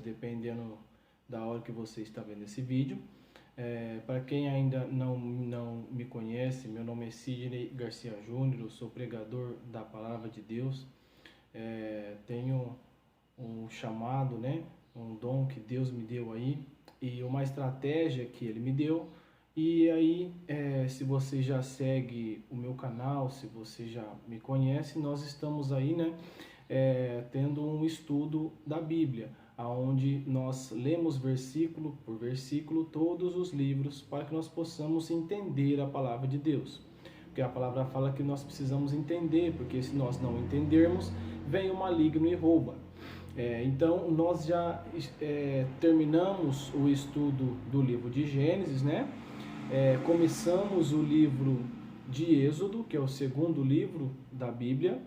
dependendo da hora que você está vendo esse vídeo. Para quem ainda não me conhece, meu nome é Sidney Garcia Júnior, eu sou pregador da Palavra de Deus. Tenho um chamado, né? Um dom que Deus me deu aí e uma estratégia que Ele me deu. E aí, se você já segue o meu canal, se você já me conhece, nós estamos aí, né? Tendo um estudo da Bíblia, onde nós lemos versículo por versículo todos os livros para que nós possamos entender a palavra de Deus. Porque a palavra fala que nós precisamos entender, porque se nós não entendermos, vem o maligno e rouba. Então, nós já terminamos o estudo do livro de Gênesis, né? Começamos o livro de Êxodo, que é o segundo livro da Bíblia.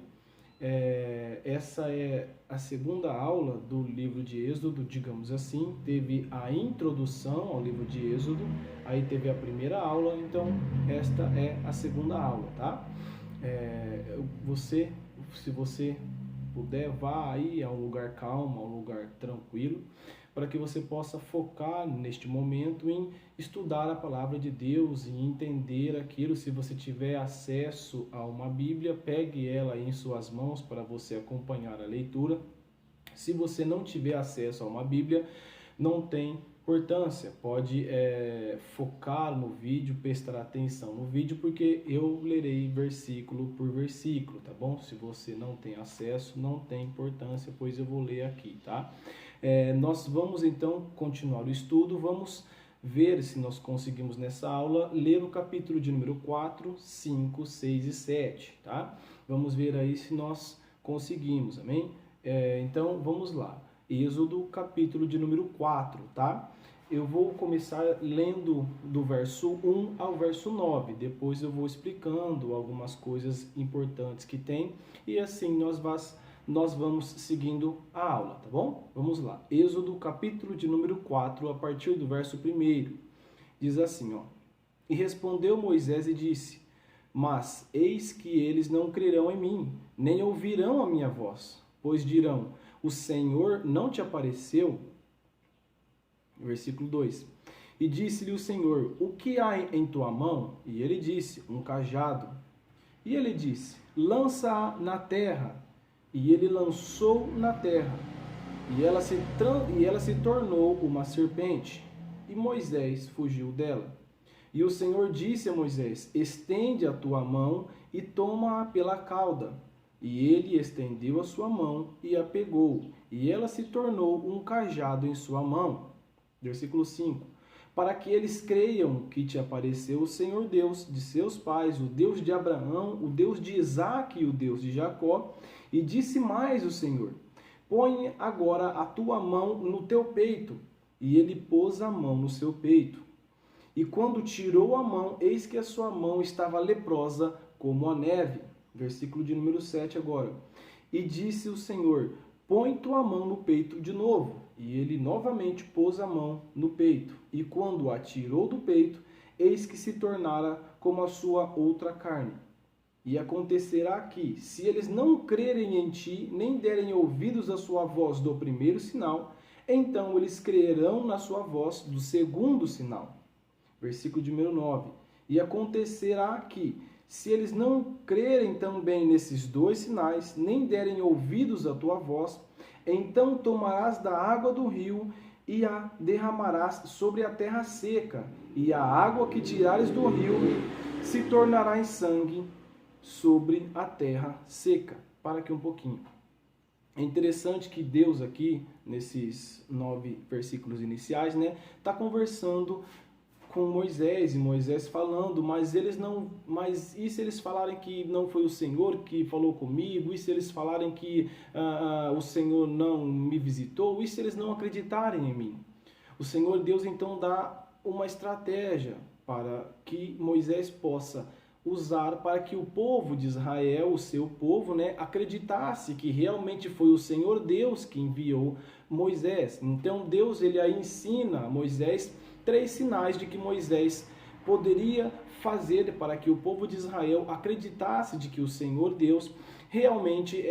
Essa é a segunda aula do livro de Êxodo, digamos assim. Teve a introdução ao livro de Êxodo, aí teve a primeira aula, então esta é a segunda aula, tá? Se você puder, vá aí a um lugar calmo, a um lugar tranquilo, para que você possa focar neste momento em estudar a palavra de Deus e entender aquilo. Se você tiver acesso a uma Bíblia, pegue ela em suas mãos para você acompanhar a leitura. Se você não tiver acesso a uma Bíblia, não tem importância, pode focar no vídeo, prestar atenção no vídeo, porque eu lerei versículo por versículo, tá bom? Se você não tem acesso, não tem importância, pois eu vou ler aqui, tá? Nós vamos então continuar o estudo, vamos ver se nós conseguimos nessa aula ler o capítulo de número 4, 5, 6 e 7, tá? Vamos ver aí se nós conseguimos, amém? Então vamos lá, Êxodo capítulo de número 4, tá? Eu vou começar lendo do verso 1 ao verso 9, depois eu vou explicando algumas coisas importantes que tem e assim nós vamos seguindo a aula, tá bom? Vamos lá. Êxodo, capítulo de número 4, a partir do verso 1. Diz assim, ó. E respondeu Moisés e disse: Mas eis que eles não crerão em mim, nem ouvirão a minha voz, pois dirão: O Senhor não te apareceu? Versículo 2. E disse-lhe o Senhor: O que há em tua mão? E ele disse: Um cajado. E ele disse: Lança-a na terra. E ele lançou na terra, e ela se tornou uma serpente, e Moisés fugiu dela. E o Senhor disse a Moisés: Estende a tua mão e toma-a pela cauda. E ele estendeu a sua mão e a pegou, e ela se tornou um cajado em sua mão. Versículo 5. Para que eles creiam que te apareceu o Senhor Deus de seus pais, o Deus de Abraão, o Deus de Isaque e o Deus de Jacó. E disse mais o Senhor: Põe agora a tua mão no teu peito. E ele pôs a mão no seu peito. E quando tirou a mão, eis que a sua mão estava leprosa como a neve. Versículo de número 7 agora. E disse o Senhor: Põe tua mão no peito de novo. E ele novamente pôs a mão no peito. E quando a tirou do peito, eis que se tornara como a sua outra carne. E acontecerá que, se eles não crerem em ti, nem derem ouvidos à sua voz do primeiro sinal, então eles crerão na sua voz do segundo sinal. Versículo de número 9. E acontecerá que, se eles não crerem também nesses dois sinais, nem derem ouvidos à tua voz, então tomarás da água do rio e a derramarás sobre a terra seca, e a água que tirares do rio se tornará em sangue sobre a terra seca. Para aqui um pouquinho. É interessante que Deus aqui, nesses 9 versículos iniciais, né, está conversando com Moisés, e Moisés falando, mas e se eles falarem que não foi o Senhor que falou comigo? E se eles falarem que o Senhor não me visitou? E se eles não acreditarem em mim? O Senhor Deus então dá uma estratégia para que Moisés possa usar para que o povo de Israel, o seu povo, né, acreditasse que realmente foi o Senhor Deus que enviou Moisés. Então Deus ele aí ensina a Moisés 3 sinais de que Moisés poderia fazer para que o povo de Israel acreditasse de que o Senhor Deus realmente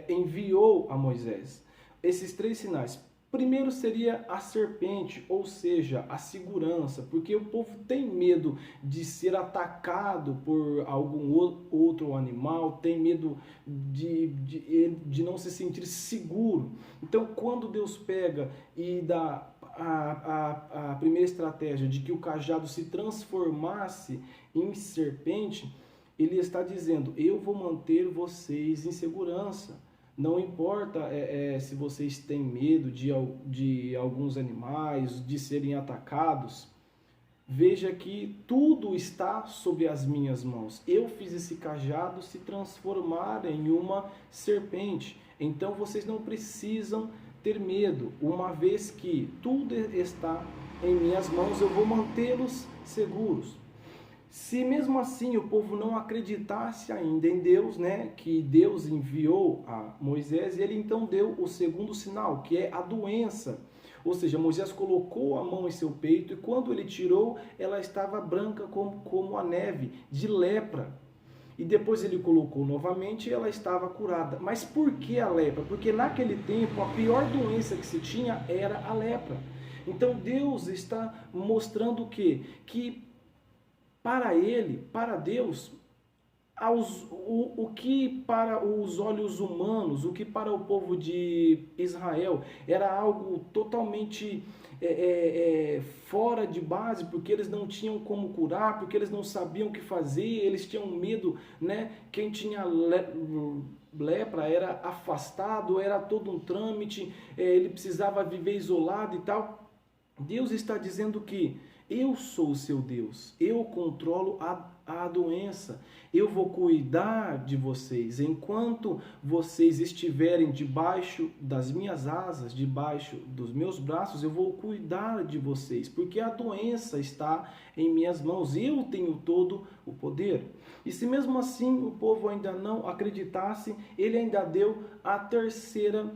enviou a Moisés. Esses 3 sinais. Primeiro seria a serpente, ou seja, a segurança, porque o povo tem medo de ser atacado por algum outro animal, tem medo de não se sentir seguro. Então, quando Deus pega e dá a primeira estratégia de que o cajado se transformasse em serpente, ele está dizendo: eu vou manter vocês em segurança. Não importa se vocês têm medo de alguns animais, de serem atacados. Veja que tudo está sob as minhas mãos. Eu fiz esse cajado se transformar em uma serpente. Então vocês não precisam ter medo. Uma vez que tudo está em minhas mãos, eu vou mantê-los seguros. Se mesmo assim o povo não acreditasse ainda em Deus, né, que Deus enviou a Moisés, ele então deu o segundo sinal, que é a doença. Ou seja, Moisés colocou a mão em seu peito e quando ele tirou, ela estava branca como a neve, de lepra. E depois ele colocou novamente e ela estava curada. Mas por que a lepra? Porque naquele tempo a pior doença que se tinha era a lepra. Então Deus está mostrando o quê? Que para ele, para Deus, o que para os olhos humanos, o que para o povo de Israel era algo totalmente fora de base, porque eles não tinham como curar, porque eles não sabiam o que fazer, eles tinham medo, né? Quem tinha lepra era afastado, era todo um trâmite, ele precisava viver isolado e tal. Deus está dizendo que eu sou o seu Deus, eu controlo a doença, eu vou cuidar de vocês. Enquanto vocês estiverem debaixo das minhas asas, debaixo dos meus braços, eu vou cuidar de vocês, porque a doença está em minhas mãos, eu tenho todo o poder. E se mesmo assim o povo ainda não acreditasse, ele ainda deu a terceira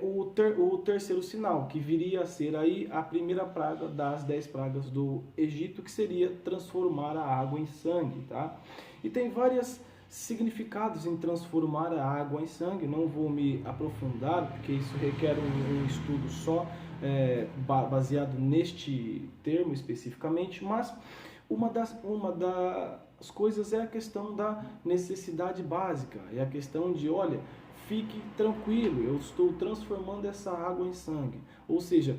o terceiro sinal, que viria a ser aí a primeira praga das 10 pragas do Egito, que seria transformar a água em sangue, tá? E tem vários significados em transformar a água em sangue, não vou me aprofundar, porque isso requer um estudo só, baseado neste termo especificamente, mas uma das coisas é a questão da necessidade básica, é a questão de, olha, fique tranquilo, eu estou transformando essa água em sangue. Ou seja,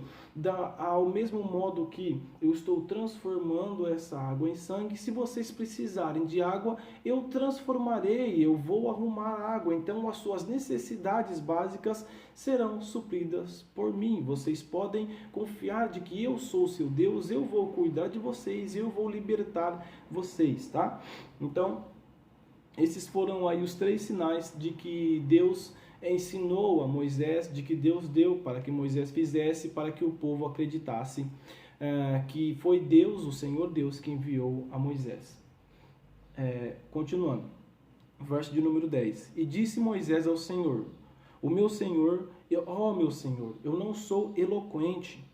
ao mesmo modo que eu estou transformando essa água em sangue, se vocês precisarem de água, eu transformarei, eu vou arrumar água. Então as suas necessidades básicas serão supridas por mim. Vocês podem confiar de que eu sou o seu Deus, eu vou cuidar de vocês, eu vou libertar vocês, tá? Então, esses foram aí os 3 sinais de que Deus ensinou a Moisés, de que Deus deu para que Moisés fizesse, para que o povo acreditasse que foi Deus, o Senhor Deus, que enviou a Moisés. Continuando, verso de número 10. E disse Moisés ao Senhor, meu Senhor, eu não sou eloquente,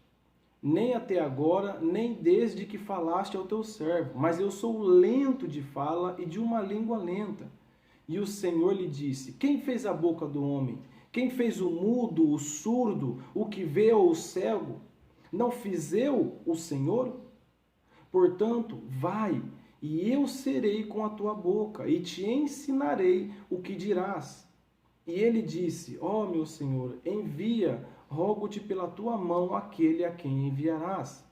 nem até agora, nem desde que falaste ao teu servo, mas eu sou lento de fala e de uma língua lenta. E o Senhor lhe disse, quem fez a boca do homem? Quem fez o mudo, o surdo, o que vê ou o cego? Não fiz eu o Senhor? Portanto, vai, e eu serei com a tua boca, e te ensinarei o que dirás. E ele disse, meu Senhor, envia, rogo-te pela tua mão aquele a quem enviarás.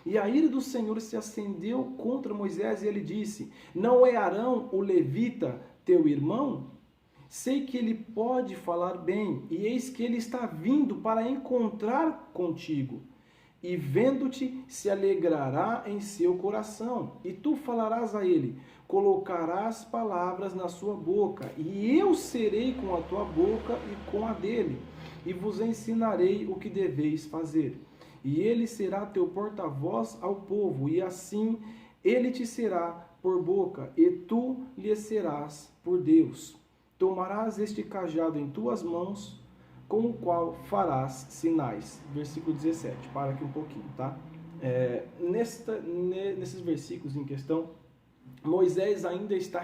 E a ira do Senhor se acendeu contra Moisés e ele disse, não é Arão o levita teu irmão? Sei que ele pode falar bem, e eis que ele está vindo para encontrar contigo. E vendo-te se alegrará em seu coração, e tu falarás a ele, colocarás palavras na sua boca, e eu serei com a tua boca e com a dele, e vos ensinarei o que deveis fazer. E ele será teu porta-voz ao povo, e assim ele te será por boca, e tu lhe serás por Deus. Tomarás este cajado em tuas mãos, com o qual farás sinais. Versículo 17, para aqui um pouquinho, tá? Nesses versículos em questão, Moisés ainda está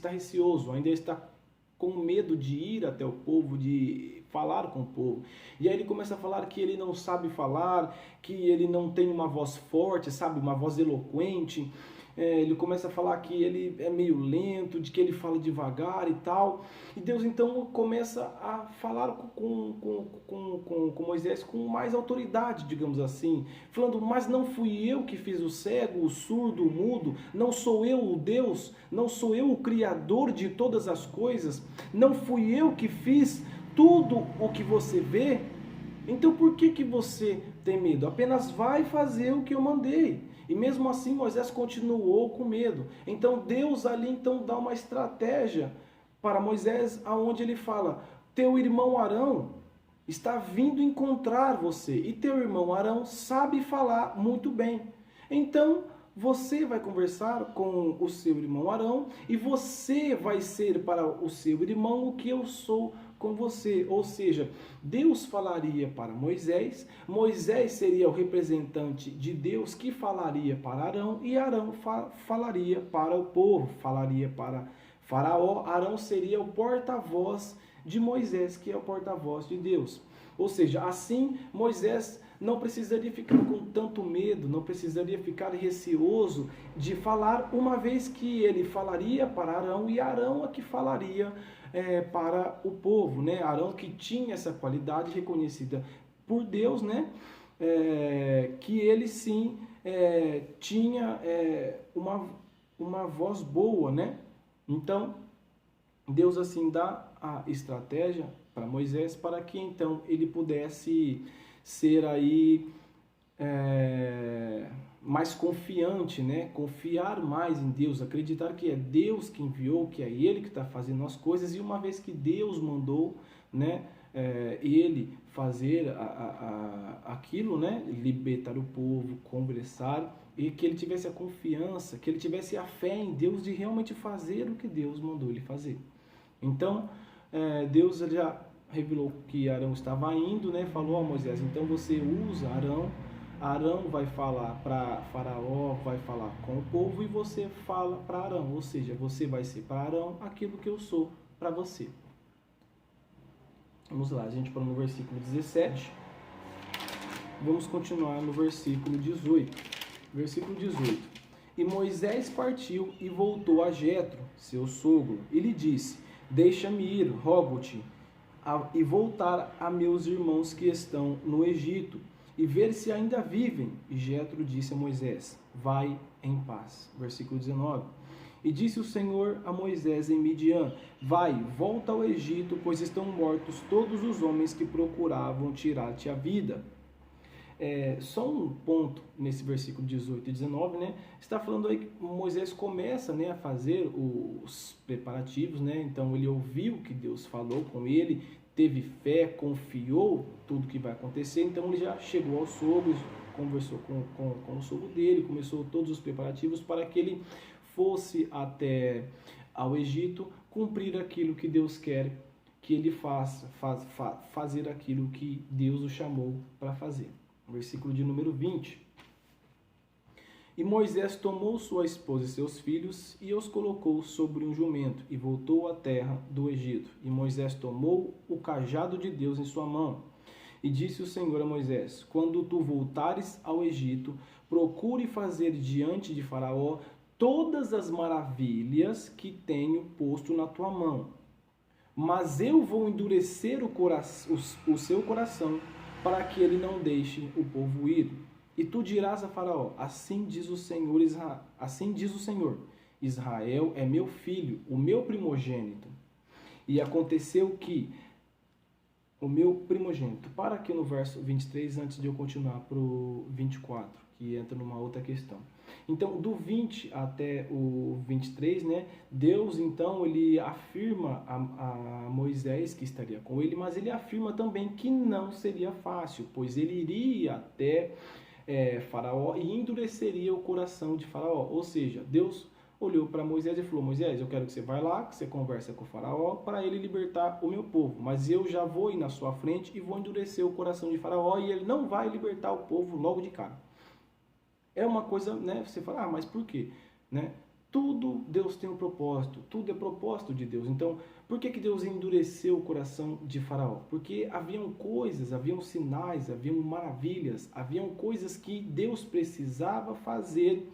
receoso, ainda está com medo de ir até o povo, de falar com o povo. E aí ele começa a falar que ele não sabe falar, que ele não tem uma voz forte, sabe, uma voz eloquente. Ele começa a falar que ele é meio lento, de que ele fala devagar e tal. E Deus então começa a falar com Moisés com mais autoridade, digamos assim, falando: mas não fui eu que fiz o cego, o surdo, o mudo, não sou eu o Deus, não sou eu o Criador de todas as coisas, não fui eu que fiz tudo o que você vê? Então por que você tem medo? Apenas vai fazer o que eu mandei. E mesmo assim Moisés continuou com medo. Então Deus ali então dá uma estratégia para Moisés, aonde ele fala: teu irmão Arão está vindo encontrar você, e teu irmão Arão sabe falar muito bem. Então você vai conversar com o seu irmão Arão, e você vai ser para o seu irmão o que eu sou com você. Ou seja, Deus falaria para Moisés, Moisés seria o representante de Deus que falaria para Arão, e Arão falaria para o povo, falaria para Faraó. Arão seria o porta-voz de Moisés, que é o porta-voz de Deus. Ou seja, assim Moisés não precisaria ficar com tanto medo, não precisaria ficar receoso de falar, uma vez que ele falaria para Arão, e Arão é que falaria para o povo, né? Arão, que tinha essa qualidade reconhecida por Deus, né? Que ele sim tinha uma voz boa, né? Então Deus assim dá a estratégia para Moisés, para que então ele pudesse ser aí mais confiante, né? Confiar mais em Deus, acreditar que é Deus que enviou, que é Ele que está fazendo as coisas. E uma vez que Deus mandou, né, ele fazer aquilo, né, libertar o povo, conversar, e que ele tivesse a confiança, que ele tivesse a fé em Deus de realmente fazer o que Deus mandou ele fazer. Então Deus já revelou que Arão estava indo, né? Falou a Moisés: então você usa Arão, Arão vai falar para Faraó, vai falar com o povo, e você fala para Arão, ou seja, você vai ser para Arão aquilo que eu sou para você. Vamos lá, a gente parou no versículo 17, vamos continuar no versículo 18. Versículo 18: e Moisés partiu e voltou a Jetro, seu sogro, e lhe disse: deixa-me ir, rogo-te, e voltar a meus irmãos que estão no Egito, e ver se ainda vivem. E Jetro disse a Moisés: vai em paz. Versículo 19: e disse o Senhor a Moisés em Midian: vai, volta ao Egito, pois estão mortos todos os homens que procuravam tirar-te a vida. Só um ponto nesse versículo 18 e 19, né? Está falando aí que Moisés começa, né, a fazer os preparativos, né? Então ele ouviu que Deus falou com ele, teve fé, confiou tudo que vai acontecer. Então ele já chegou ao sogro, conversou com o sogro dele, começou todos os preparativos para que ele fosse até ao Egito cumprir aquilo que Deus quer que ele faça, fazer aquilo que Deus o chamou para fazer. Versículo de número 20. E Moisés tomou sua esposa e seus filhos e os colocou sobre um jumento e voltou à terra do Egito. E Moisés tomou o cajado de Deus em sua mão. E disse o Senhor a Moisés: quando tu voltares ao Egito, procure fazer diante de Faraó todas as maravilhas que tenho posto na tua mão. Mas eu vou endurecer o seu coração, para que ele não deixe o povo ir. E tu dirás a Faraó: assim diz o Senhor, Israel é meu filho, o meu primogênito. E aconteceu que o meu primogênito, para aqui no verso 23, antes de eu continuar para o 24, que entra numa outra questão. Então, do 20 até o 23, né, Deus, então, ele afirma a Moisés que estaria com ele, mas ele afirma também que não seria fácil, pois ele iria até Faraó e endureceria o coração de Faraó. Ou seja, Deus olhou para Moisés e falou: Moisés, eu quero que você vá lá, que você converse com o Faraó, para ele libertar o meu povo, mas eu já vou ir na sua frente e vou endurecer o coração de Faraó, e ele não vai libertar o povo logo de cara. É uma coisa, né, você fala: mas por quê? Né? tudo Deus tem um propósito, tudo é propósito de Deus. Então, por que Deus endureceu o coração de Faraó? Porque haviam coisas, haviam sinais, haviam maravilhas, haviam coisas que Deus precisava fazer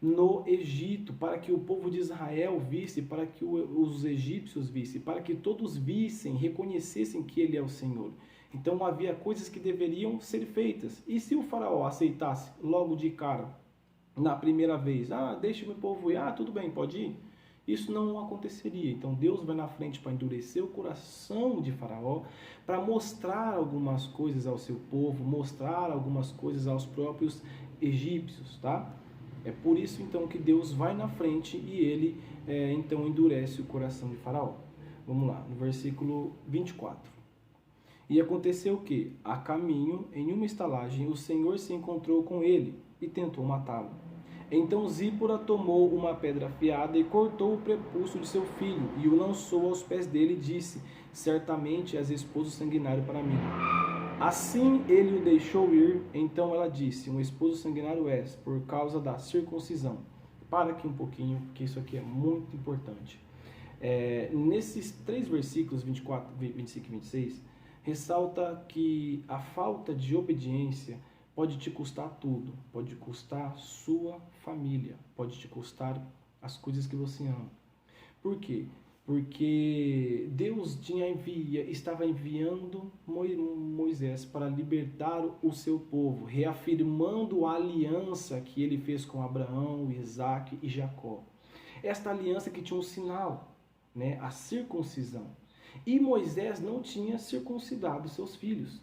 no Egito, para que o povo de Israel visse, para que os egípcios vissem, para que todos vissem, reconhecessem que Ele é o Senhor. Então havia coisas que deveriam ser feitas. E se o faraó aceitasse logo de cara, na primeira vez, deixa o meu povo ir, tudo bem, pode ir? Isso não aconteceria. Então Deus vai na frente para endurecer o coração de Faraó, para mostrar algumas coisas ao seu povo, mostrar algumas coisas aos próprios egípcios, tá? É por isso então que Deus vai na frente e ele então endurece o coração de Faraó. Vamos lá, no versículo 24. E aconteceu que, a caminho, em uma estalagem, o Senhor se encontrou com ele e tentou matá-lo. Então Zípora tomou uma pedra afiada e cortou o prepúcio de seu filho e o lançou aos pés dele e disse: certamente és esposo sanguinário para mim. Assim ele o deixou ir. Então ela disse: um esposo sanguinário és, por causa da circuncisão. Para aqui um pouquinho, porque isso aqui é muito importante. Nesses 3 versículos, 24, 25 e 26, ressalta que a falta de obediência pode te custar tudo. Pode custar sua família, pode te custar as coisas que você ama. Por quê? Porque Deus estava enviando Moisés para libertar o seu povo, reafirmando a aliança que ele fez com Abraão, Isaac e Jacó. Esta aliança que tinha um sinal, né, a circuncisão. E Moisés não tinha circuncidado seus filhos.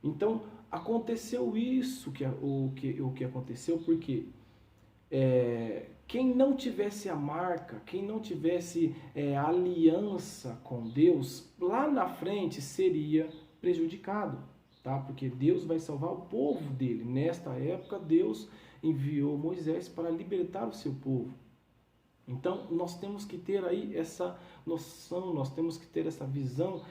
Então aconteceu isso, o que aconteceu, porque quem não tivesse a marca, quem não tivesse a aliança com Deus, lá na frente seria prejudicado, tá? Porque Deus vai salvar o povo dele. Nesta época, Deus enviou Moisés para libertar o seu povo. Então, nós temos que ter aí essa noção, nós temos que ter essa visão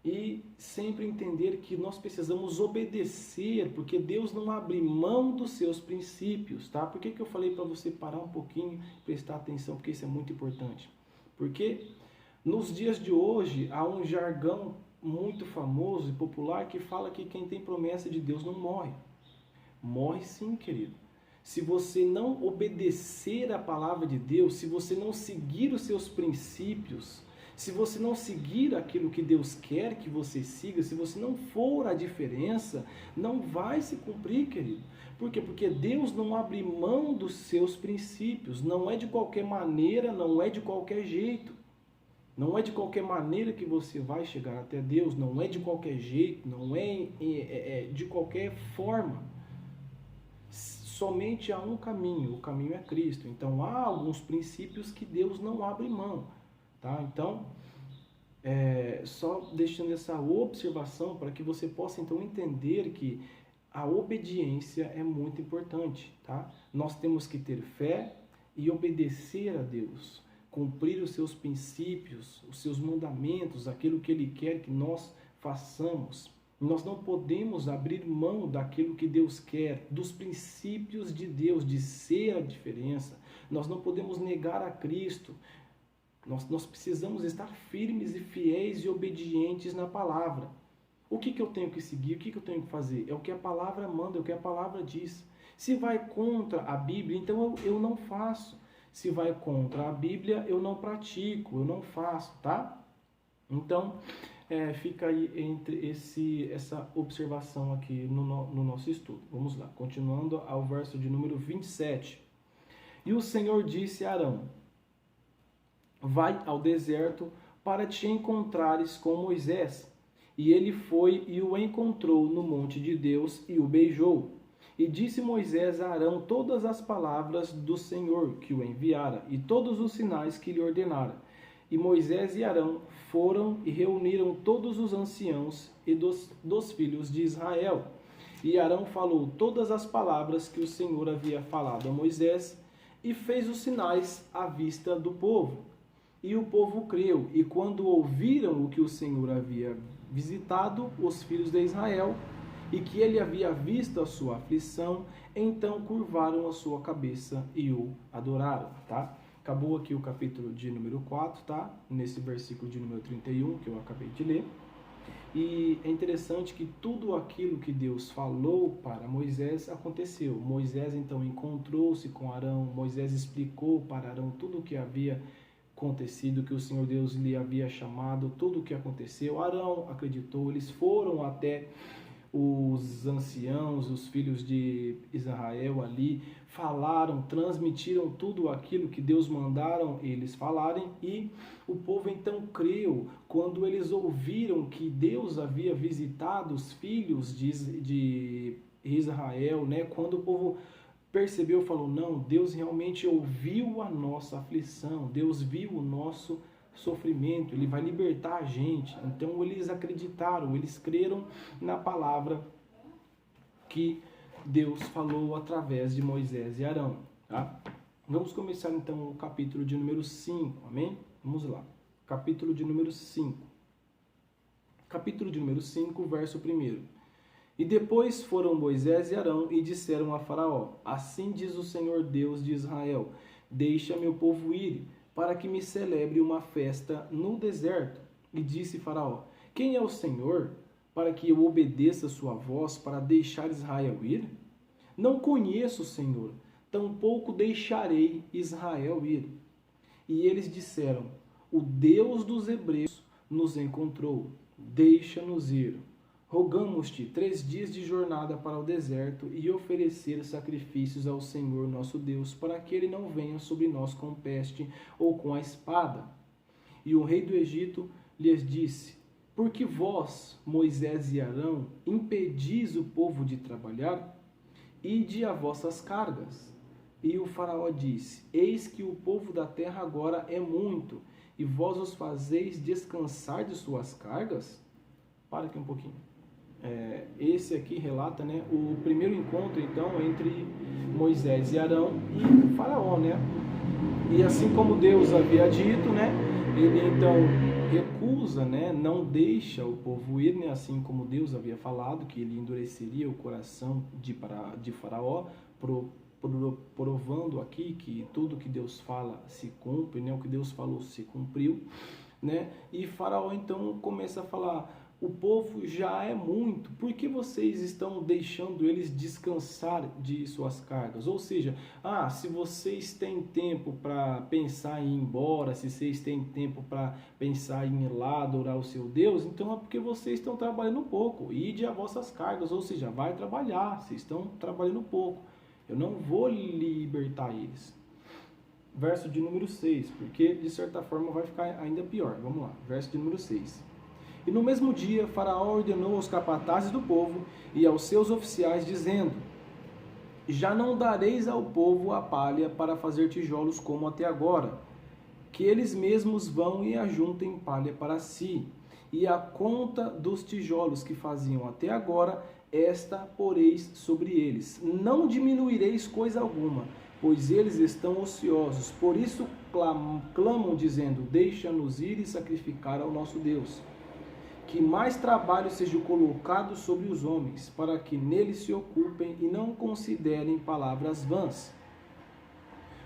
e sempre entender que nós precisamos obedecer, porque Deus não abre mão dos seus princípios, tá? Por que eu falei para você parar um pouquinho e prestar atenção? Porque isso é muito importante. Porque nos dias de hoje há um jargão muito famoso e popular que fala que quem tem promessa de Deus não morre. Morre sim, querido. Se você não obedecer a palavra de Deus, se você não seguir os seus princípios, se você não seguir aquilo que Deus quer que você siga, se você não for a diferença, não vai se cumprir, querido. Por quê? Porque Deus não abre mão dos seus princípios. Não é de qualquer maneira, não é de qualquer jeito. Não é de qualquer maneira que você vai chegar até Deus, não é de qualquer jeito, não é de qualquer forma. Somente há um caminho, o caminho é Cristo. Então há alguns princípios que Deus não abre mão. Tá? Então, só deixando essa observação para que você possa então entender que a obediência é muito importante. Tá? Nós temos que ter fé e obedecer a Deus, cumprir os seus princípios, os seus mandamentos, aquilo que Ele quer que nós façamos. Nós não podemos abrir mão daquilo que Deus quer, dos princípios de Deus, de ser a diferença. Nós não podemos negar a Cristo. Nós precisamos estar firmes e fiéis e obedientes na palavra. O que eu tenho que seguir? O que eu tenho que fazer? É o que a palavra manda, é o que a palavra diz. Se vai contra a Bíblia, então eu não faço. Se vai contra a Bíblia, eu não pratico, eu não faço, tá? Então, fica aí entre essa observação aqui no nosso estudo. Vamos lá, continuando ao verso de número 27. E o Senhor disse a Arão: vai ao deserto para te encontrares com Moisés. E ele foi e o encontrou no monte de Deus e o beijou. E disse Moisés a Arão todas as palavras do Senhor que o enviara e todos os sinais que lhe ordenara. E Moisés e Arão foram e reuniram todos os anciãos e dos filhos de Israel. E Arão falou todas as palavras que o Senhor havia falado a Moisés e fez os sinais à vista do povo. E o povo creu, e quando ouviram o que o Senhor havia visitado os filhos de Israel, e que ele havia visto a sua aflição, então curvaram a sua cabeça e o adoraram. Tá? Acabou aqui o capítulo de número 4, tá? Nesse versículo de número 31 que eu acabei de ler. E é interessante que tudo aquilo que Deus falou para Moisés aconteceu. Moisés então encontrou-se com Arão, Moisés explicou para Arão tudo o que havia acontecido, que o Senhor Deus lhe havia chamado, tudo o que aconteceu. Arão acreditou, eles foram até os anciãos, os filhos de Israel ali, falaram, transmitiram tudo aquilo que Deus mandaram eles falarem, e o povo então creu quando eles ouviram que Deus havia visitado os filhos de Israel, né? Quando o povo percebeu, falou, não, Deus realmente ouviu a nossa aflição, Deus viu o nosso sofrimento, Ele vai libertar a gente. Então eles acreditaram, eles creram na palavra que Deus falou através de Moisés e Arão. Tá? Vamos começar então o capítulo de número 5, amém? Vamos lá, capítulo de número 5. Capítulo de número 5, verso 1. E depois foram Moisés e Arão e disseram a Faraó, assim diz o Senhor Deus de Israel, deixa meu povo ir, para que me celebre uma festa no deserto. E disse Faraó, quem é o Senhor, para que eu obedeça sua voz, para deixar Israel ir? Não conheço o Senhor, tampouco deixarei Israel ir. E eles disseram, o Deus dos Hebreus nos encontrou, deixa-nos ir. Rogamos-te 3 dias de jornada para o deserto e oferecer sacrifícios ao Senhor nosso Deus, para que ele não venha sobre nós com peste ou com a espada. E o rei do Egito lhes disse, por que vós, Moisés e Arão, impedis o povo de trabalhar? Ide a vossas cargas. E o faraó disse, eis que o povo da terra agora é muito, e vós os fazeis descansar de suas cargas? Para aqui um pouquinho. Esse aqui relata, né, o primeiro encontro então entre Moisés e Arão e Faraó, né? E assim como Deus havia dito, né, ele então recusa, né, não deixa o povo ir, né, assim como Deus havia falado que ele endureceria o coração de Faraó, provando aqui que tudo que Deus fala se cumpre, né, o que Deus falou se cumpriu, né? E Faraó então começa a falar, o povo já é muito, por que vocês estão deixando eles descansar de suas cargas? Ou seja, se vocês têm tempo para pensar em ir embora, se vocês têm tempo para pensar em ir lá adorar o seu Deus, então é porque vocês estão trabalhando pouco, ide a vossas cargas, ou seja, vai trabalhar, vocês estão trabalhando pouco, eu não vou libertar eles. Verso de número 6, porque de certa forma vai ficar ainda pior, vamos lá, verso de número 6. E no mesmo dia, Faraó ordenou aos capatazes do povo e aos seus oficiais, dizendo, já não dareis ao povo a palha para fazer tijolos como até agora, que eles mesmos vão e ajuntem palha para si. E a conta dos tijolos que faziam até agora, esta poreis sobre eles. Não diminuireis coisa alguma, pois eles estão ociosos. Por isso clamam, dizendo, deixa-nos ir e sacrificar ao nosso Deus. Que mais trabalho seja colocado sobre os homens, para que neles se ocupem e não considerem palavras vãs.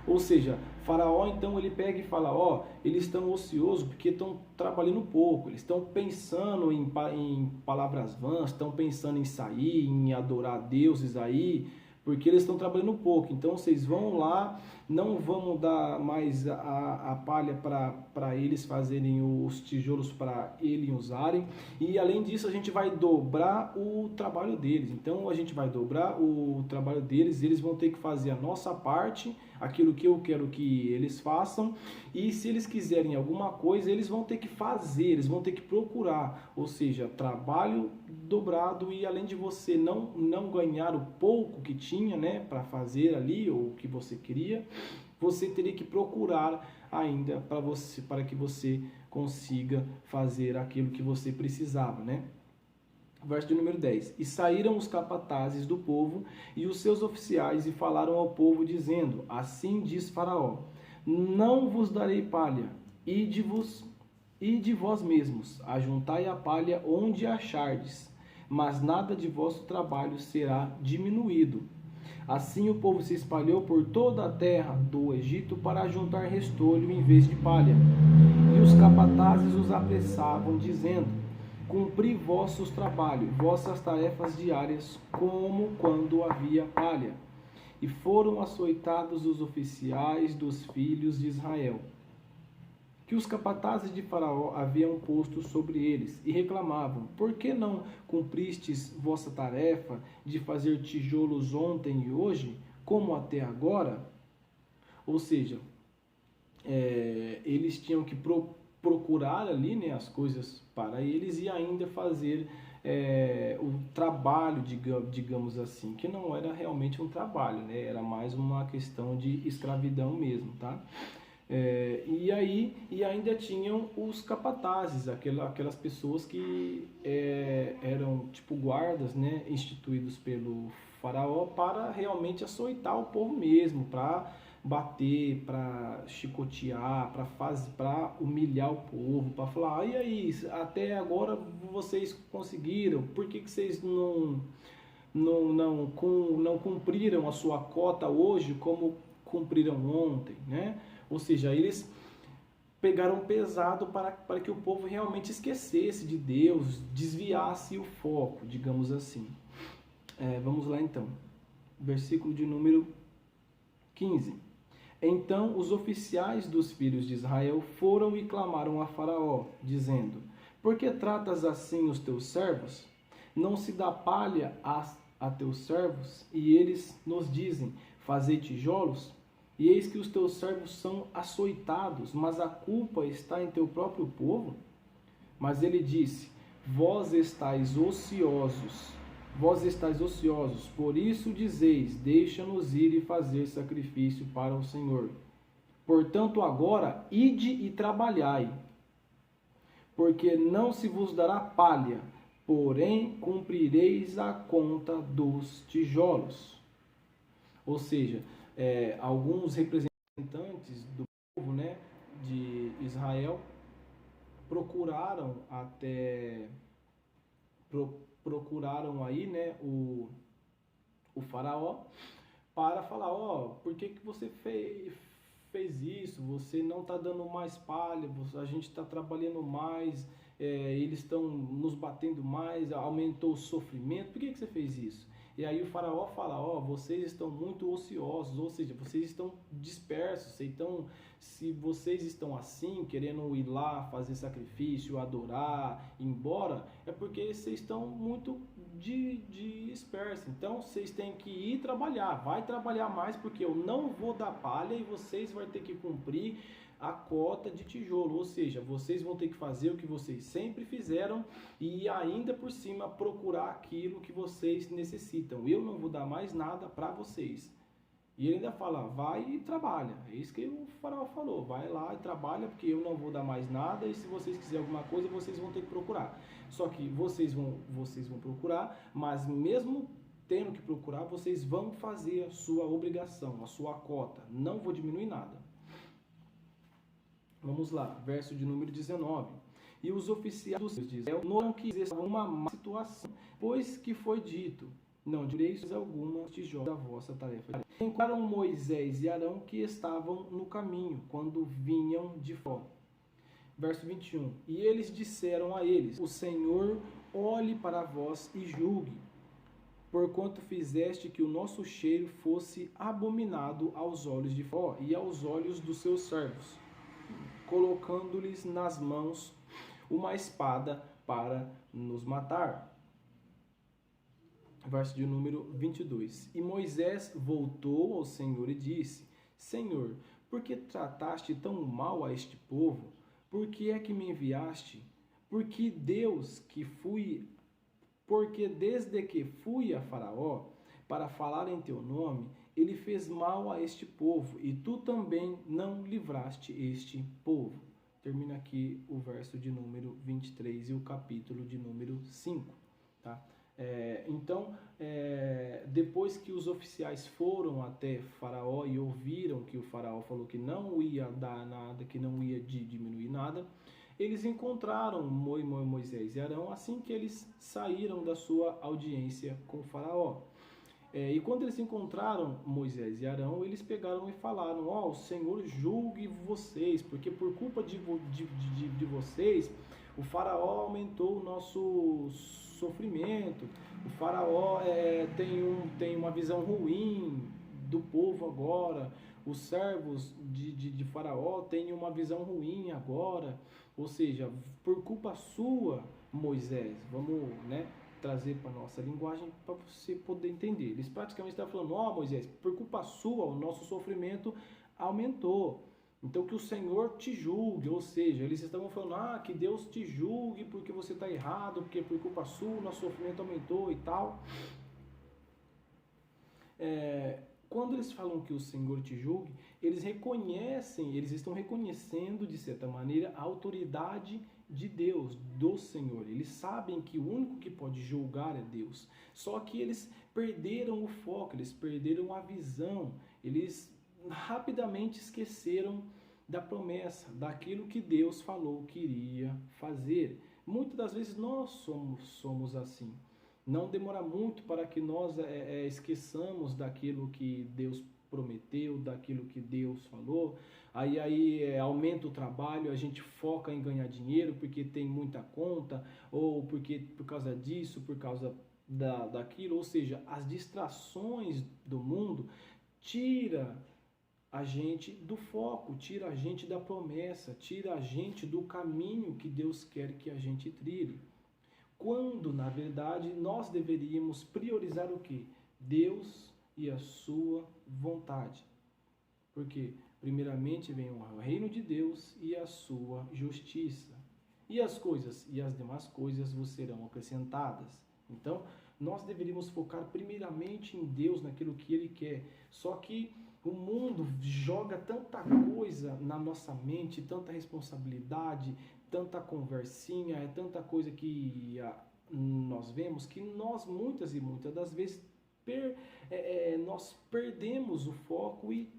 Ou seja, Faraó então ele pega e fala, eles estão ociosos porque estão trabalhando pouco, eles estão pensando em palavras vãs, estão pensando em sair, em adorar deuses aí, porque eles estão trabalhando pouco. Então vocês vão lá, não vamos dar mais a palha para eles fazerem os tijolos para eles usarem, e além disso a gente vai dobrar o trabalho deles. Então a gente vai dobrar o trabalho deles, eles vão ter que fazer a nossa parte, aquilo que eu quero que eles façam, e se eles quiserem alguma coisa, eles vão ter que fazer, eles vão ter que procurar, ou seja, trabalho dobrado, e além de você não ganhar o pouco que tinha, né, para fazer ali, ou o que você queria, você teria que procurar ainda para que você consiga fazer aquilo que você precisava, né? Verso de número 10. E saíram os capatazes do povo e os seus oficiais e falaram ao povo, dizendo, assim diz Faraó, não vos darei palha, e de vós mesmos, ajuntai a palha onde achardes, mas nada de vosso trabalho será diminuído. Assim o povo se espalhou por toda a terra do Egito para juntar restolho em vez de palha. E os capatazes os apressavam, dizendo: cumpri vossos trabalhos, vossas tarefas diárias, como quando havia palha. E foram açoitados os oficiais dos filhos de Israel, que os capatazes de Faraó haviam posto sobre eles, e reclamavam: por que não cumpristes vossa tarefa de fazer tijolos ontem e hoje, como até agora? Ou seja, eles tinham que procurar ali, né, as coisas para eles e ainda fazer o trabalho, digamos assim, que não era realmente um trabalho, né, era mais uma questão de escravidão mesmo, tá? E ainda tinham os capatazes, aquelas pessoas que eram tipo guardas, né, instituídos pelo faraó para realmente açoitar o povo mesmo, para bater, para chicotear, para humilhar o povo, para falar: e aí, até agora vocês conseguiram, por que vocês não cumpriram a sua cota hoje como cumpriram ontem, né? Ou seja, eles pegaram pesado para que o povo realmente esquecesse de Deus, desviasse o foco, digamos assim. Vamos lá então, versículo de número 15. Então os oficiais dos filhos de Israel foram e clamaram a Faraó, dizendo: por que tratas assim os teus servos? Não se dá palha a teus servos? E eles nos dizem: fazei tijolos? E eis que os teus servos são açoitados, mas a culpa está em teu próprio povo? Mas ele disse: vós estáis ociosos, por isso dizeis: deixa-nos ir e fazer sacrifício para o Senhor. Portanto, agora ide e trabalhai, porque não se vos dará palha, porém cumprireis a conta dos tijolos. Ou seja, alguns representantes do povo, né, de Israel procuraram aí, né, o faraó para falar: por que você fez isso? Você não está dando mais palha, a gente está trabalhando mais, eles estão nos batendo mais, aumentou o sofrimento, por que você fez isso? E aí o faraó fala: vocês estão muito ociosos, ou seja, vocês estão dispersos, então se vocês estão assim, querendo ir lá fazer sacrifício, adorar, ir embora, é porque vocês estão muito dispersos. Então vocês têm que ir trabalhar, vai trabalhar mais, porque eu não vou dar palha e vocês vão ter que cumprir a cota de tijolo, ou seja, vocês vão ter que fazer o que vocês sempre fizeram e ainda por cima procurar aquilo que vocês necessitam. Eu não vou dar mais nada para vocês. E ele ainda fala: vai e trabalha. É isso que o faraó falou: vai lá e trabalha, porque eu não vou dar mais nada, e se vocês quiserem alguma coisa, vocês vão ter que procurar. Só que vocês vão procurar, mas mesmo tendo que procurar, vocês vão fazer a sua obrigação, a sua cota. Não vou diminuir nada. Vamos lá, verso de número 19. E os oficiais de Israel não quiseram uma má situação, pois que foi dito: não direis alguma tijolos da vossa tarefa. Encontraram Moisés e Arão que estavam no caminho, quando vinham de fora. Verso 21. E eles disseram a eles: o Senhor olhe para vós e julgue, porquanto fizeste que o nosso cheiro fosse abominado aos olhos de Faraó e aos olhos dos seus servos, colocando-lhes nas mãos uma espada para nos matar. Verso de número 22. E Moisés voltou ao Senhor e disse: Senhor, por que trataste tão mal a este povo? Por que é que me enviaste? Porque desde que fui a Faraó para falar em teu nome, ele fez mal a este povo, e tu também não livraste este povo. Termina aqui o verso de número 23 e o capítulo de número 5, tá? Então, depois que os oficiais foram até Faraó e ouviram que o Faraó falou que não ia dar nada, que não ia diminuir nada, eles encontraram Moisés e Arão assim que eles saíram da sua audiência com o Faraó. E quando eles encontraram Moisés e Arão, eles pegaram e falaram: ó, o Senhor julgue vocês, porque por culpa de vocês, o faraó aumentou o nosso sofrimento, o faraó tem uma visão ruim do povo agora, os servos de faraó têm uma visão ruim agora, ou seja, por culpa sua, Moisés, vamos, né, trazer para a nossa linguagem para você poder entender. Eles praticamente estão falando: ó, Moisés, por culpa sua, o nosso sofrimento aumentou. Então que o Senhor te julgue, ou seja, eles estavam falando: que Deus te julgue porque você está errado, porque por culpa sua o nosso sofrimento aumentou e tal. Quando eles falam que o Senhor te julgue, eles estão reconhecendo de certa maneira a autoridade de Deus, do Senhor. Eles sabem que o único que pode julgar é Deus. Só que eles perderam o foco, eles perderam a visão, eles rapidamente esqueceram da promessa, daquilo que Deus falou que iria fazer. Muitas das vezes nós somos assim. Não demora muito para que nós esqueçamos daquilo que Deus prometeu, daquilo que Deus falou. Aí aumenta o trabalho, a gente foca em ganhar dinheiro porque tem muita conta, ou porque por causa disso, por causa daquilo. Ou seja, as distrações do mundo tira a gente do foco, tira a gente da promessa, tira a gente do caminho que Deus quer que a gente trilhe. Quando, na verdade, nós deveríamos priorizar o quê? Deus e a sua vontade. Porque, primeiramente, vem o reino de Deus e a sua justiça. E as demais coisas vos serão acrescentadas. Então, nós deveríamos focar primeiramente em Deus, naquilo que Ele quer. Só que o mundo joga tanta coisa na nossa mente, tanta responsabilidade, tanta conversinha, tanta coisa que nós vemos, que nós muitas das vezes nós perdemos o foco e,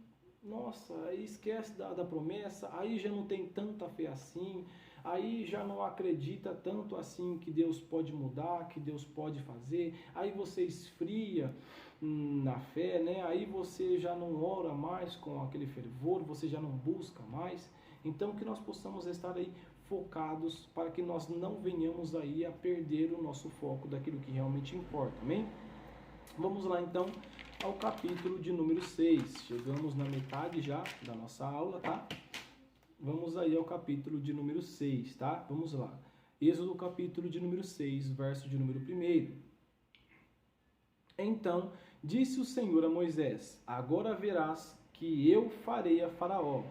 nossa, aí esquece da promessa, aí já não tem tanta fé assim, aí já não acredita tanto assim que Deus pode mudar, que Deus pode fazer, aí você esfria na fé, né? Aí você já não ora mais com aquele fervor, você já não busca mais. Então que nós possamos estar aí focados para que nós não venhamos aí a perder o nosso foco daquilo que realmente importa, amém? Vamos lá então ao capítulo de número 6, chegamos na metade já da nossa aula, tá? Vamos aí ao capítulo de número 6, tá? Vamos lá. Êxodo capítulo de número 6, verso de número 1. Então disse o Senhor a Moisés: agora verás que eu farei a Faraó,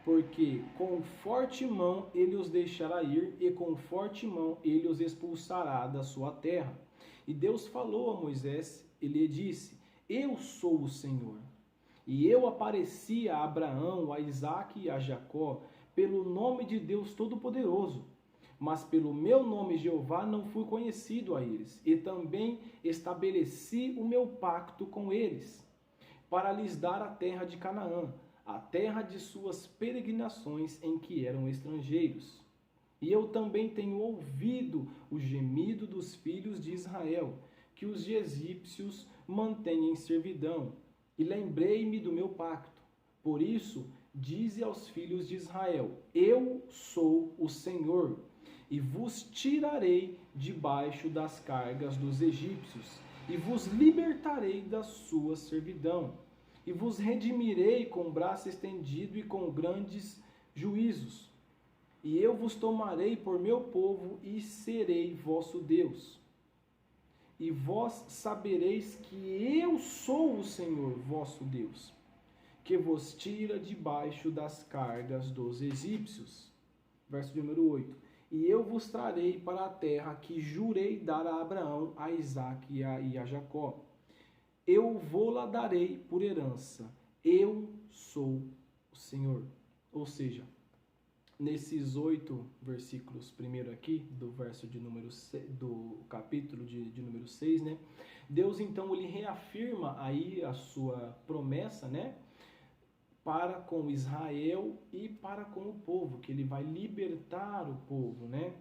porque com forte mão ele os deixará ir, e com forte mão ele os expulsará da sua terra. E Deus falou a Moisés, ele disse: eu sou o Senhor. E eu apareci a Abraão, a Isaque e a Jacó, pelo nome de Deus Todo-Poderoso. Mas pelo meu nome Jeová não fui conhecido a eles, e também estabeleci o meu pacto com eles, para lhes dar a terra de Canaã, a terra de suas peregrinações em que eram estrangeiros. E eu também tenho ouvido o gemido dos filhos de Israel, que os egípcios mantêm em servidão, e lembrei-me do meu pacto. Por isso, dize aos filhos de Israel: eu sou o Senhor, e vos tirarei debaixo das cargas dos egípcios, e vos libertarei da sua servidão, e vos redimirei com braço estendido e com grandes juízos. E eu vos tomarei por meu povo, e serei vosso Deus. E vós sabereis que eu sou o Senhor vosso Deus, que vos tira debaixo das cargas dos egípcios. Verso número 8. E eu vos trarei para a terra que jurei dar a Abraão, a Isaque e a Jacó. Eu vou-la darei por herança. Eu sou o Senhor. Ou seja, nesses 8 versículos primeiro aqui, do verso de número 6, do capítulo de número 6, né? Deus então ele reafirma aí a sua promessa, né? Para com Israel e para com o povo, que ele vai libertar o povo, né?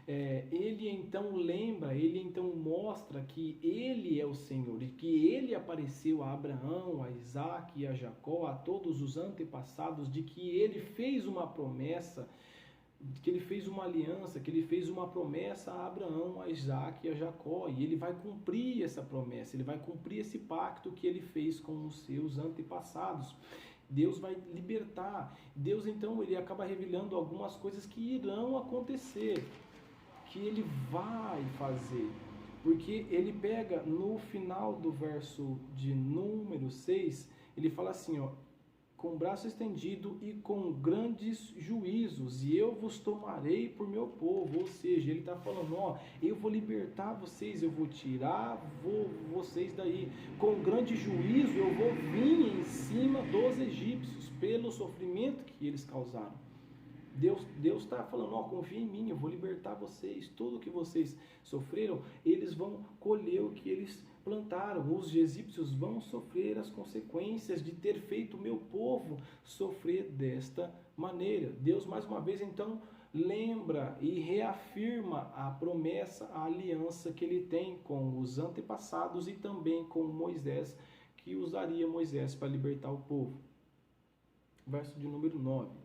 ele então lembra, ele então mostra que ele é o Senhor e que ele apareceu a Abraão, a Isaac e a Jacó, a todos os antepassados, de que ele fez uma promessa, que ele fez uma aliança, que ele fez uma promessa a Abraão, a Isaac e a Jacó, e ele vai cumprir essa promessa, ele vai cumprir esse pacto que ele fez com os seus antepassados. Deus vai libertar. Deus então ele acaba revelando algumas coisas que irão acontecer, que ele vai fazer. Porque ele pega no final do verso de número 6, ele fala assim, ó, com o braço estendido e com grandes juízos, e eu vos tomarei por meu povo. Ou seja, ele está falando, ó, eu vou libertar vocês, eu vou tirar vocês daí. Com grande juízo eu vou vir em cima dos egípcios, pelo sofrimento que eles causaram. Deus está falando, ó, confia em mim, eu vou libertar vocês. Tudo que vocês sofreram, eles vão colher o que eles plantaram. Os egípcios vão sofrer as consequências de ter feito o meu povo sofrer desta maneira. Deus, mais uma vez, então, lembra e reafirma a promessa, a aliança que ele tem com os antepassados e também com Moisés, que usaria Moisés para libertar o povo. Verso de número 9.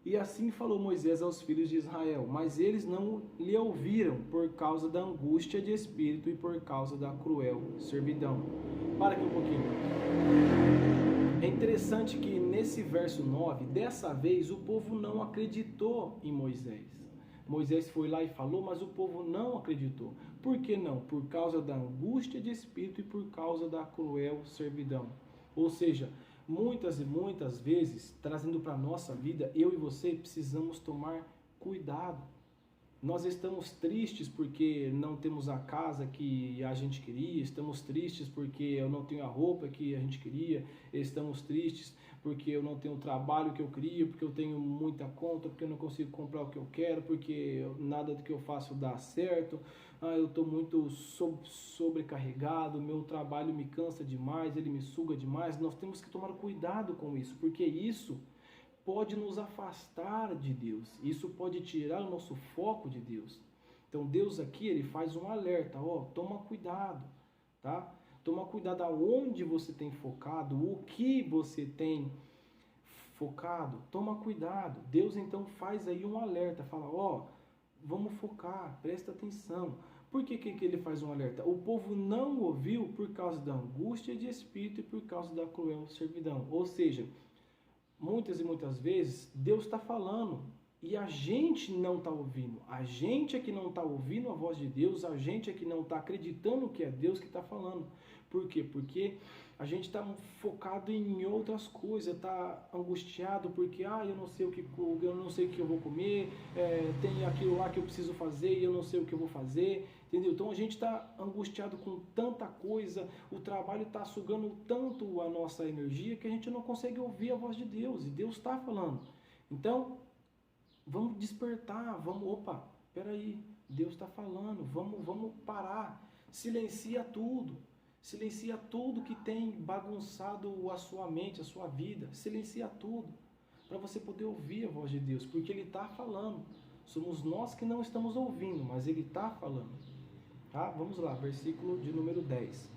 E assim falou Moisés aos filhos de Israel, mas eles não lhe ouviram por causa da angústia de espírito e por causa da cruel servidão. Para aqui um pouquinho. É interessante que nesse verso 9, dessa vez o povo não acreditou em Moisés. Moisés foi lá e falou, mas o povo não acreditou. Por que não? Por causa da angústia de espírito e por causa da cruel servidão. Ou seja, muitas e muitas vezes, trazendo para a nossa vida, eu e você precisamos tomar cuidado. Nós estamos tristes porque não temos a casa que a gente queria, estamos tristes porque eu não tenho a roupa que a gente queria, estamos tristes porque eu não tenho o trabalho que eu queria, porque eu tenho muita conta, porque eu não consigo comprar o que eu quero, porque nada do que eu faço dá certo, eu estou muito sobrecarregado, meu trabalho me cansa demais, ele me suga demais. Nós temos que tomar cuidado com isso, porque isso pode nos afastar de Deus, isso pode tirar o nosso foco de Deus. Então Deus aqui, ele faz um alerta, ó, toma cuidado, tá? Toma cuidado aonde você tem focado, o que você tem focado, toma cuidado. Deus então faz aí um alerta, fala, ó, vamos focar, presta atenção. Por que ele faz um alerta? O povo não ouviu por causa da angústia de espírito e por causa da cruel servidão. Ou seja, muitas e muitas vezes Deus está falando e a gente não está ouvindo. A gente é que não está ouvindo a voz de Deus, a gente é que não está acreditando que é Deus que está falando. Por quê? Porque a gente está focado em outras coisas, está angustiado porque eu não sei o que eu vou comer, tem aquilo lá que eu preciso fazer e eu não sei o que eu vou fazer, entendeu? Então a gente está angustiado com tanta coisa, o trabalho está sugando tanto a nossa energia que a gente não consegue ouvir a voz de Deus, e Deus está falando. Então, vamos despertar, peraí, Deus está falando, vamos parar, silencia tudo que tem bagunçado a sua mente, a sua vida, silencia tudo, para você poder ouvir a voz de Deus, porque Ele está falando, somos nós que não estamos ouvindo, mas Ele está falando, tá? Vamos lá, versículo de número 10.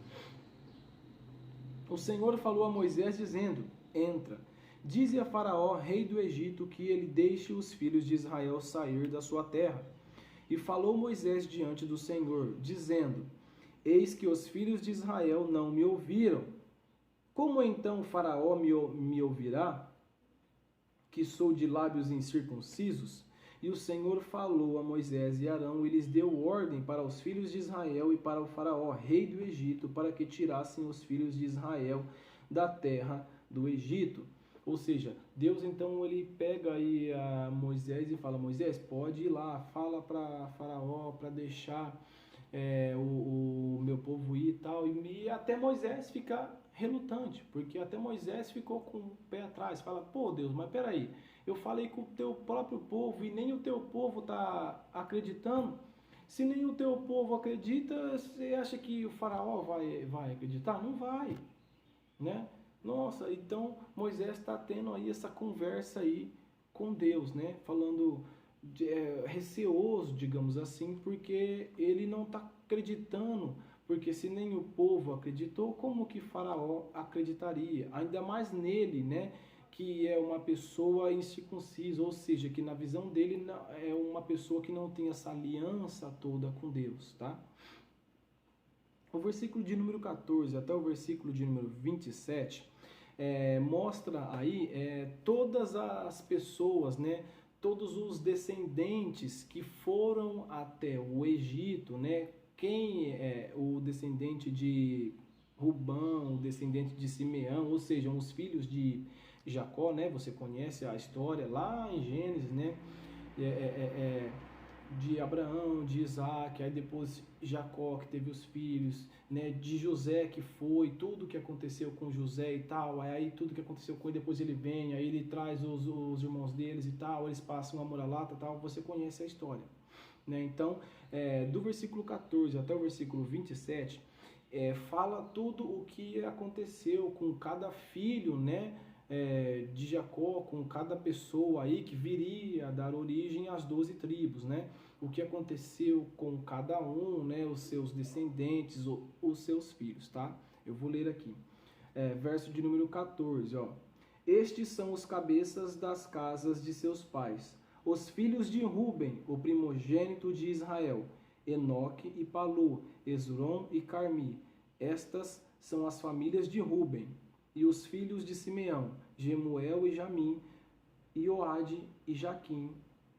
O Senhor falou a Moisés dizendo, entra, dize a Faraó, rei do Egito, que ele deixe os filhos de Israel sair da sua terra. E falou Moisés diante do Senhor, dizendo, eis que os filhos de Israel não me ouviram. Como então o Faraó me ouvirá, que sou de lábios incircuncisos? E o Senhor falou a Moisés e Arão e lhes deu ordem para os filhos de Israel e para o Faraó, rei do Egito, para que tirassem os filhos de Israel da terra do Egito. Ou seja, Deus então ele pega aí a Moisés e fala, Moisés, pode ir lá, fala para Faraó para deixar o meu povo ir e tal. E até Moisés fica relutante, porque até Moisés ficou com o pé atrás, fala, pô Deus, mas peraí, eu falei com o teu próprio povo e nem o teu povo está acreditando. Se nem o teu povo acredita, você acha que o Faraó vai acreditar? Não vai, né? Nossa, então Moisés está tendo aí essa conversa aí com Deus, né? Falando, receoso, digamos assim, porque ele não está acreditando, porque se nem o povo acreditou, como que Faraó acreditaria? Ainda mais nele, né? Que é uma pessoa incircuncisa, ou seja, que na visão dele é uma pessoa que não tem essa aliança toda com Deus, tá? O versículo de número 14 até o versículo de número 27 mostra aí todas as pessoas, né? Todos os descendentes que foram até o Egito, né? Quem é o descendente de Rubão, o descendente de Simeão, ou seja, os filhos de Jacó, né? Você conhece a história lá em Gênesis, né? De Abraão, de Isaac, aí depois Jacó que teve os filhos, né, de José que foi, tudo que aconteceu com José e tal, aí tudo que aconteceu com ele, depois ele vem, aí ele traz os irmãos deles e tal, eles passam a muralata e tal, você conhece a história, né? Então, do versículo 14 até o versículo 27, fala tudo o que aconteceu com cada filho, né, de Jacó, com cada pessoa aí que viria a dar origem às 12 tribos, né? O que aconteceu com cada um, né? Os seus descendentes, os seus filhos, tá? Eu vou ler aqui. Verso de número 14, ó. Estes são os cabeças das casas de seus pais, os filhos de Ruben, o primogênito de Israel, Enoque e Palu, Esrom e Carmi. Estas são as famílias de Ruben. E os filhos de Simeão, Gemuel e Jamim, Ioade e Jaquim,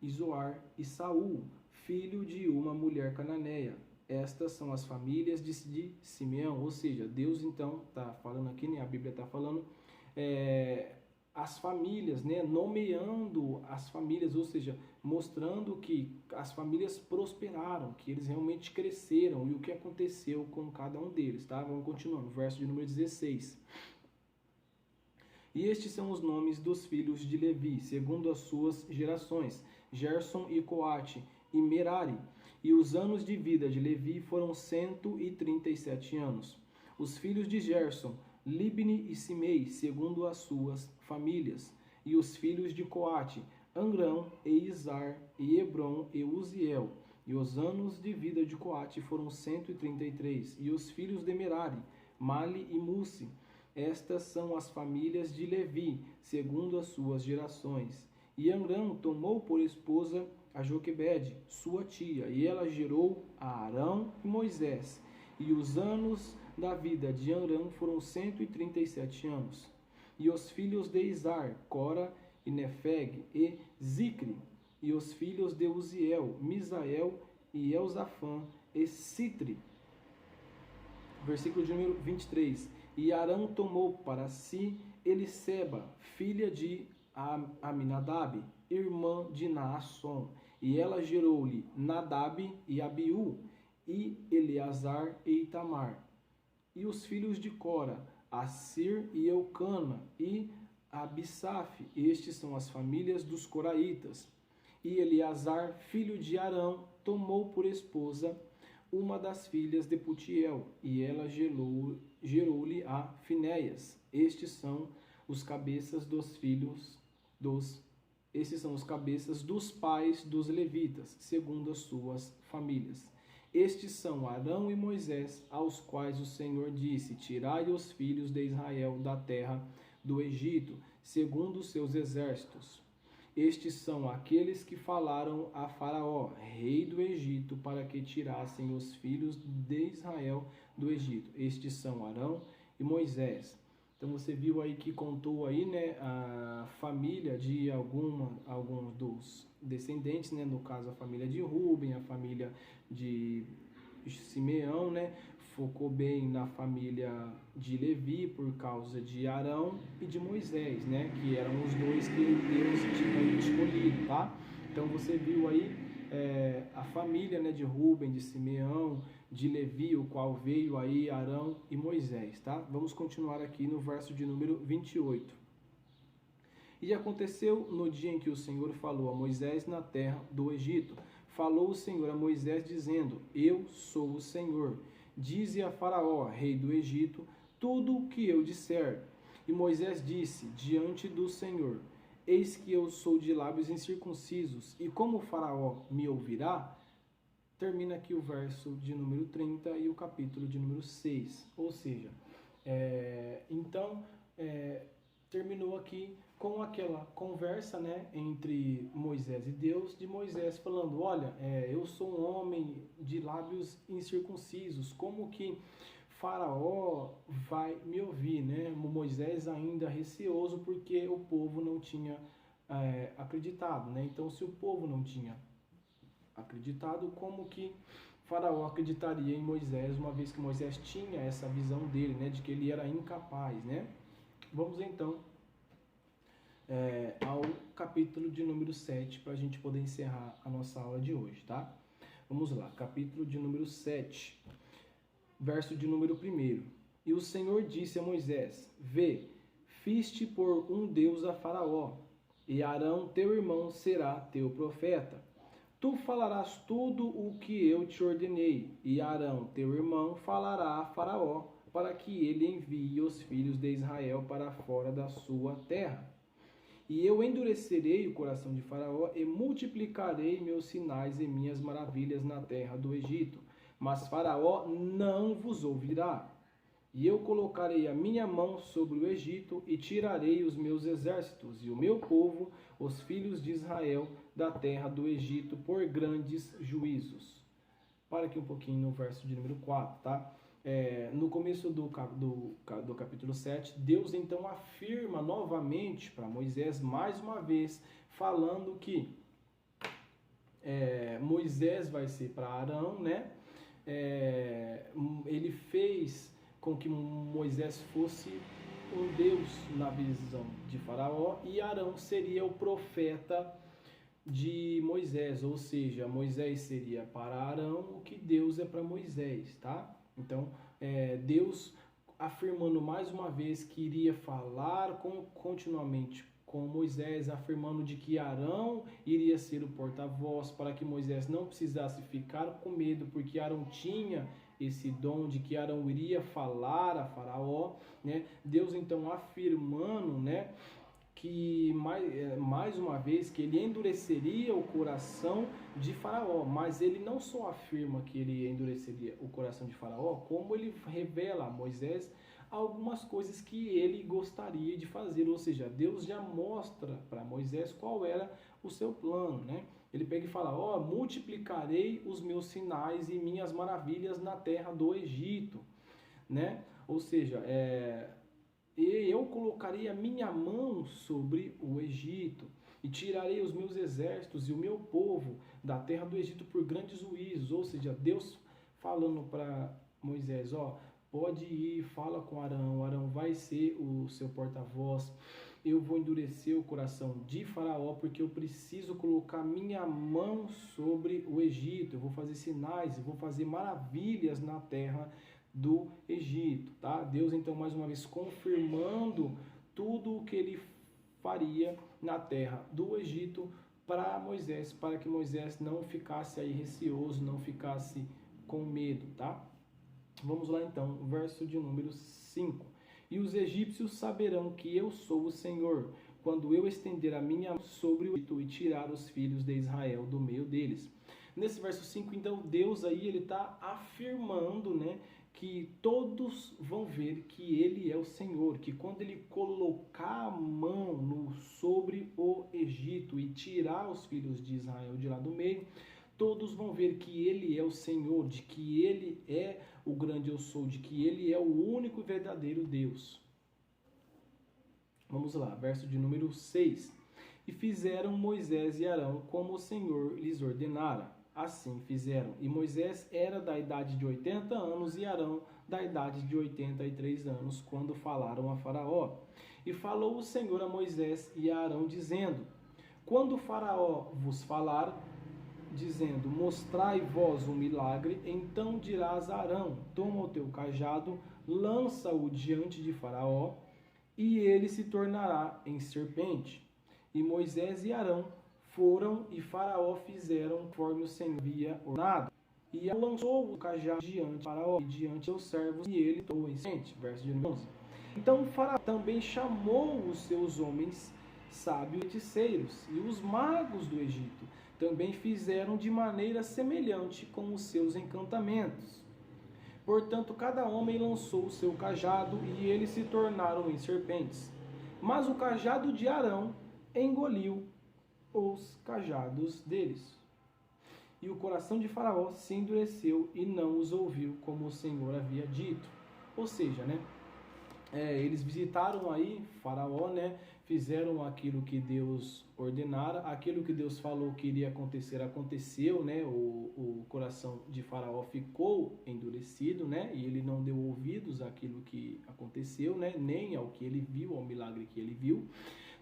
e Zoar e Saul, filho de uma mulher cananeia. Estas são as famílias de Simeão, ou seja, Deus então está falando aqui, né? A Bíblia está falando as famílias, né? Nomeando as famílias, ou seja, mostrando que as famílias prosperaram, que eles realmente cresceram e o que aconteceu com cada um deles, tá? Vamos continuando, verso de número 16. E estes são os nomes dos filhos de Levi, segundo as suas gerações, Gerson e Coate e Merari. E os anos de vida de Levi foram 137 anos. Os filhos de Gerson, Libni e Simei, segundo as suas famílias. E os filhos de Coate, Amrão e Izar e Hebron e Uziel. E os anos de vida de Coate foram 133. E os filhos de Merari, Mali e Musi. Estas são as famílias de Levi, segundo as suas gerações. E Amrão tomou por esposa a Joquebede, sua tia, e ela gerou a Arão e Moisés. E os anos da vida de Amrão foram 137 anos. E os filhos de Izar, Cora e Nefeg e Zicre. E os filhos de Uziel, Misael e Elzafã e Citri. Versículo de número 23. E Arão tomou para si Eliseba, filha de Aminadab, irmã de Naasson, e ela gerou-lhe Nadab e Abiú, e Eleazar e Itamar. E os filhos de Cora, Assir e Eucana, e Abissaf, estes são as famílias dos coraitas. E Eleazar, filho de Arão, tomou por esposa uma das filhas de Putiel, e ela gerou-lhe a Finéias. Estes são os cabeças dos filhos esses são os cabeças dos pais dos levitas, segundo as suas famílias. Estes são Arão e Moisés, aos quais o Senhor disse: Tirai os filhos de Israel da terra do Egito, segundo os seus exércitos. Estes são aqueles que falaram a Faraó, rei do Egito, para que tirassem os filhos de Israel do Egito. Estes são Arão e Moisés. Então você viu aí que contou aí, né, a família de alguns dos descendentes, né, no caso a família de Ruben, a família de Simeão, né, focou bem na família de Levi por causa de Arão e de Moisés, né, que eram os dois que Deus tinha escolhido, tá? Então você viu aí a família, né, de Ruben, de Simeão, de Levi, o qual veio aí Arão e Moisés, tá? Vamos continuar aqui no verso de número 28. E aconteceu no dia em que o Senhor falou a Moisés na terra do Egito. Falou o Senhor a Moisés dizendo: Eu sou o Senhor. Dize a Faraó, rei do Egito, tudo o que eu disser. E Moisés disse diante do Senhor: eis que eu sou de lábios incircuncisos, e como Faraó me ouvirá? Termina aqui o verso de número 30 e o capítulo de número 6. Ou seja, terminou aqui com aquela conversa, né, entre Moisés e Deus, de Moisés falando, olha, eu sou um homem de lábios incircuncisos, como que Faraó vai me ouvir, né? Moisés ainda receoso porque o povo não tinha acreditado, né? Então, se o povo não tinha acreditado, como que Faraó acreditaria em Moisés, uma vez que Moisés tinha essa visão dele, né, de que ele era incapaz, né? Vamos então ao capítulo de número 7, para a gente poder encerrar a nossa aula de hoje, tá? Vamos lá, capítulo de número 7, verso de número 1. E o Senhor disse a Moisés, vê, fiz-te por um Deus a Faraó, e Arão teu irmão será teu profeta. Tu falarás tudo o que eu te ordenei, e Arão, teu irmão, falará a Faraó, para que ele envie os filhos de Israel para fora da sua terra. E eu endurecerei o coração de Faraó e multiplicarei meus sinais e minhas maravilhas na terra do Egito. Mas Faraó não vos ouvirá. E eu colocarei a minha mão sobre o Egito e tirarei os meus exércitos e o meu povo, os filhos de Israel, da terra do Egito por grandes juízos. Para aqui um pouquinho no verso de número 4, tá? No começo do capítulo 7, Deus então afirma novamente para Moisés, mais uma vez, falando que Moisés vai ser para Arão, né? Ele fez com que Moisés fosse um Deus na visão de Faraó e Arão seria o profeta de Moisés, ou seja, Moisés seria para Arão o que Deus é para Moisés, tá? Então, Deus afirmando mais uma vez que iria falar continuamente com Moisés, afirmando de que Arão iria ser o porta-voz para que Moisés não precisasse ficar com medo, porque Arão tinha esse dom de que Arão iria falar a Faraó, né? Deus então afirmando, né, que mais uma vez que ele endureceria o coração de Faraó, mas ele não só afirma que ele endureceria o coração de Faraó, como ele revela a Moisés algumas coisas que ele gostaria de fazer, ou seja, Deus já mostra para Moisés qual era o seu plano, né? Ele pega e fala, multiplicarei os meus sinais e minhas maravilhas na terra do Egito, né? Ou seja, e eu colocarei a minha mão sobre o Egito, e tirarei os meus exércitos e o meu povo da terra do Egito por grandes juízos. Ou seja, Deus falando para Moisés, pode ir, fala com Arão, Arão vai ser o seu porta-voz, eu vou endurecer o coração de Faraó, porque eu preciso colocar minha mão sobre o Egito, eu vou fazer sinais, eu vou fazer maravilhas na terra do Egito, tá? Deus então mais uma vez confirmando tudo o que ele faria na terra do Egito para Moisés, para que Moisés não ficasse aí receoso, não ficasse com medo, tá? Vamos lá então, verso de número 5. E os egípcios saberão que eu sou o Senhor, quando eu estender a minha mão sobre o Egito e tirar os filhos de Israel do meio deles. Nesse verso 5, então, Deus aí, ele está afirmando, né, que todos vão ver que ele é o Senhor, que quando ele colocar a mão sobre o Egito e tirar os filhos de Israel de lá do meio, todos vão ver que ele é o Senhor, de que ele é o grande eu sou, de que ele é o único e verdadeiro Deus. Vamos lá, verso de número 6. E fizeram Moisés e Arão como o Senhor lhes ordenara. Assim fizeram. E Moisés era da idade de 80 anos e Arão da idade de 83 anos, quando falaram a Faraó. E falou o Senhor a Moisés e a Arão, dizendo: quando Faraó vos falar, dizendo, mostrai vós um milagre, então dirás a Arão, toma o teu cajado, lança-o diante de Faraó, e ele se tornará em serpente. E Moisés e Arão foram, e Faraó fizeram conforme o Senhor havia ordenado. E lançou o cajado diante de Faraó e diante dos servos, e ele tornou em serpente. Verso de 11. Então Faraó também chamou os seus homens sábios feiticeiros, e os magos do Egito também fizeram de maneira semelhante com os seus encantamentos. Portanto, cada homem lançou o seu cajado, e eles se tornaram em serpentes. Mas o cajado de Arão engoliu os cajados deles. E o coração de Faraó se endureceu e não os ouviu, como o Senhor havia dito. Ou seja, né? Eles visitaram aí Faraó, né? Fizeram aquilo que Deus ordenara, aquilo que Deus falou que iria acontecer, aconteceu, né? O coração de Faraó ficou endurecido, né? E ele não deu ouvidos àquilo que aconteceu, né? Nem ao que ele viu, ao milagre que ele viu,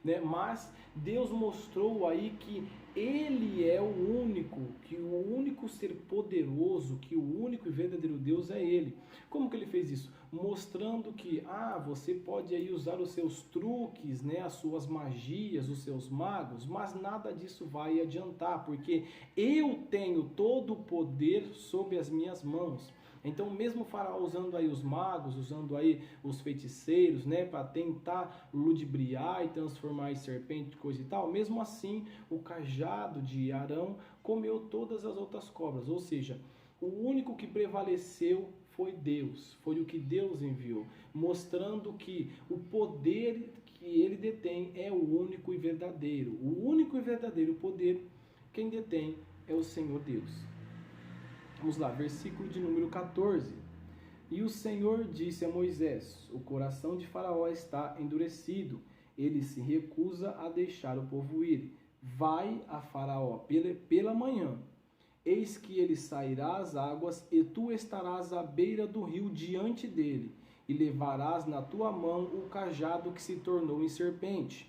né? Mas Deus mostrou aí que Ele é o único, que o único ser poderoso, que o único e verdadeiro Deus é Ele. Como que Ele fez isso? Mostrando que você pode aí usar os seus truques, né? As suas magias, os seus magos, mas nada disso vai adiantar, porque eu tenho todo o poder sob as minhas mãos. Então, mesmo Faraó usando aí os magos, usando aí os feiticeiros, né, para tentar ludibriar e transformar em serpente, coisa e tal, mesmo assim, o cajado de Arão comeu todas as outras cobras. Ou seja, o único que prevaleceu foi Deus, foi o que Deus enviou, mostrando que o poder que ele detém é o único e verdadeiro. O único e verdadeiro poder, quem detém é o Senhor Deus. Vamos lá, versículo de número 14. E o Senhor disse a Moisés: o coração de Faraó está endurecido, ele se recusa a deixar o povo ir. Vai a Faraó pela manhã, eis que ele sairá às águas, e tu estarás à beira do rio diante dele, e levarás na tua mão o cajado que se tornou em serpente.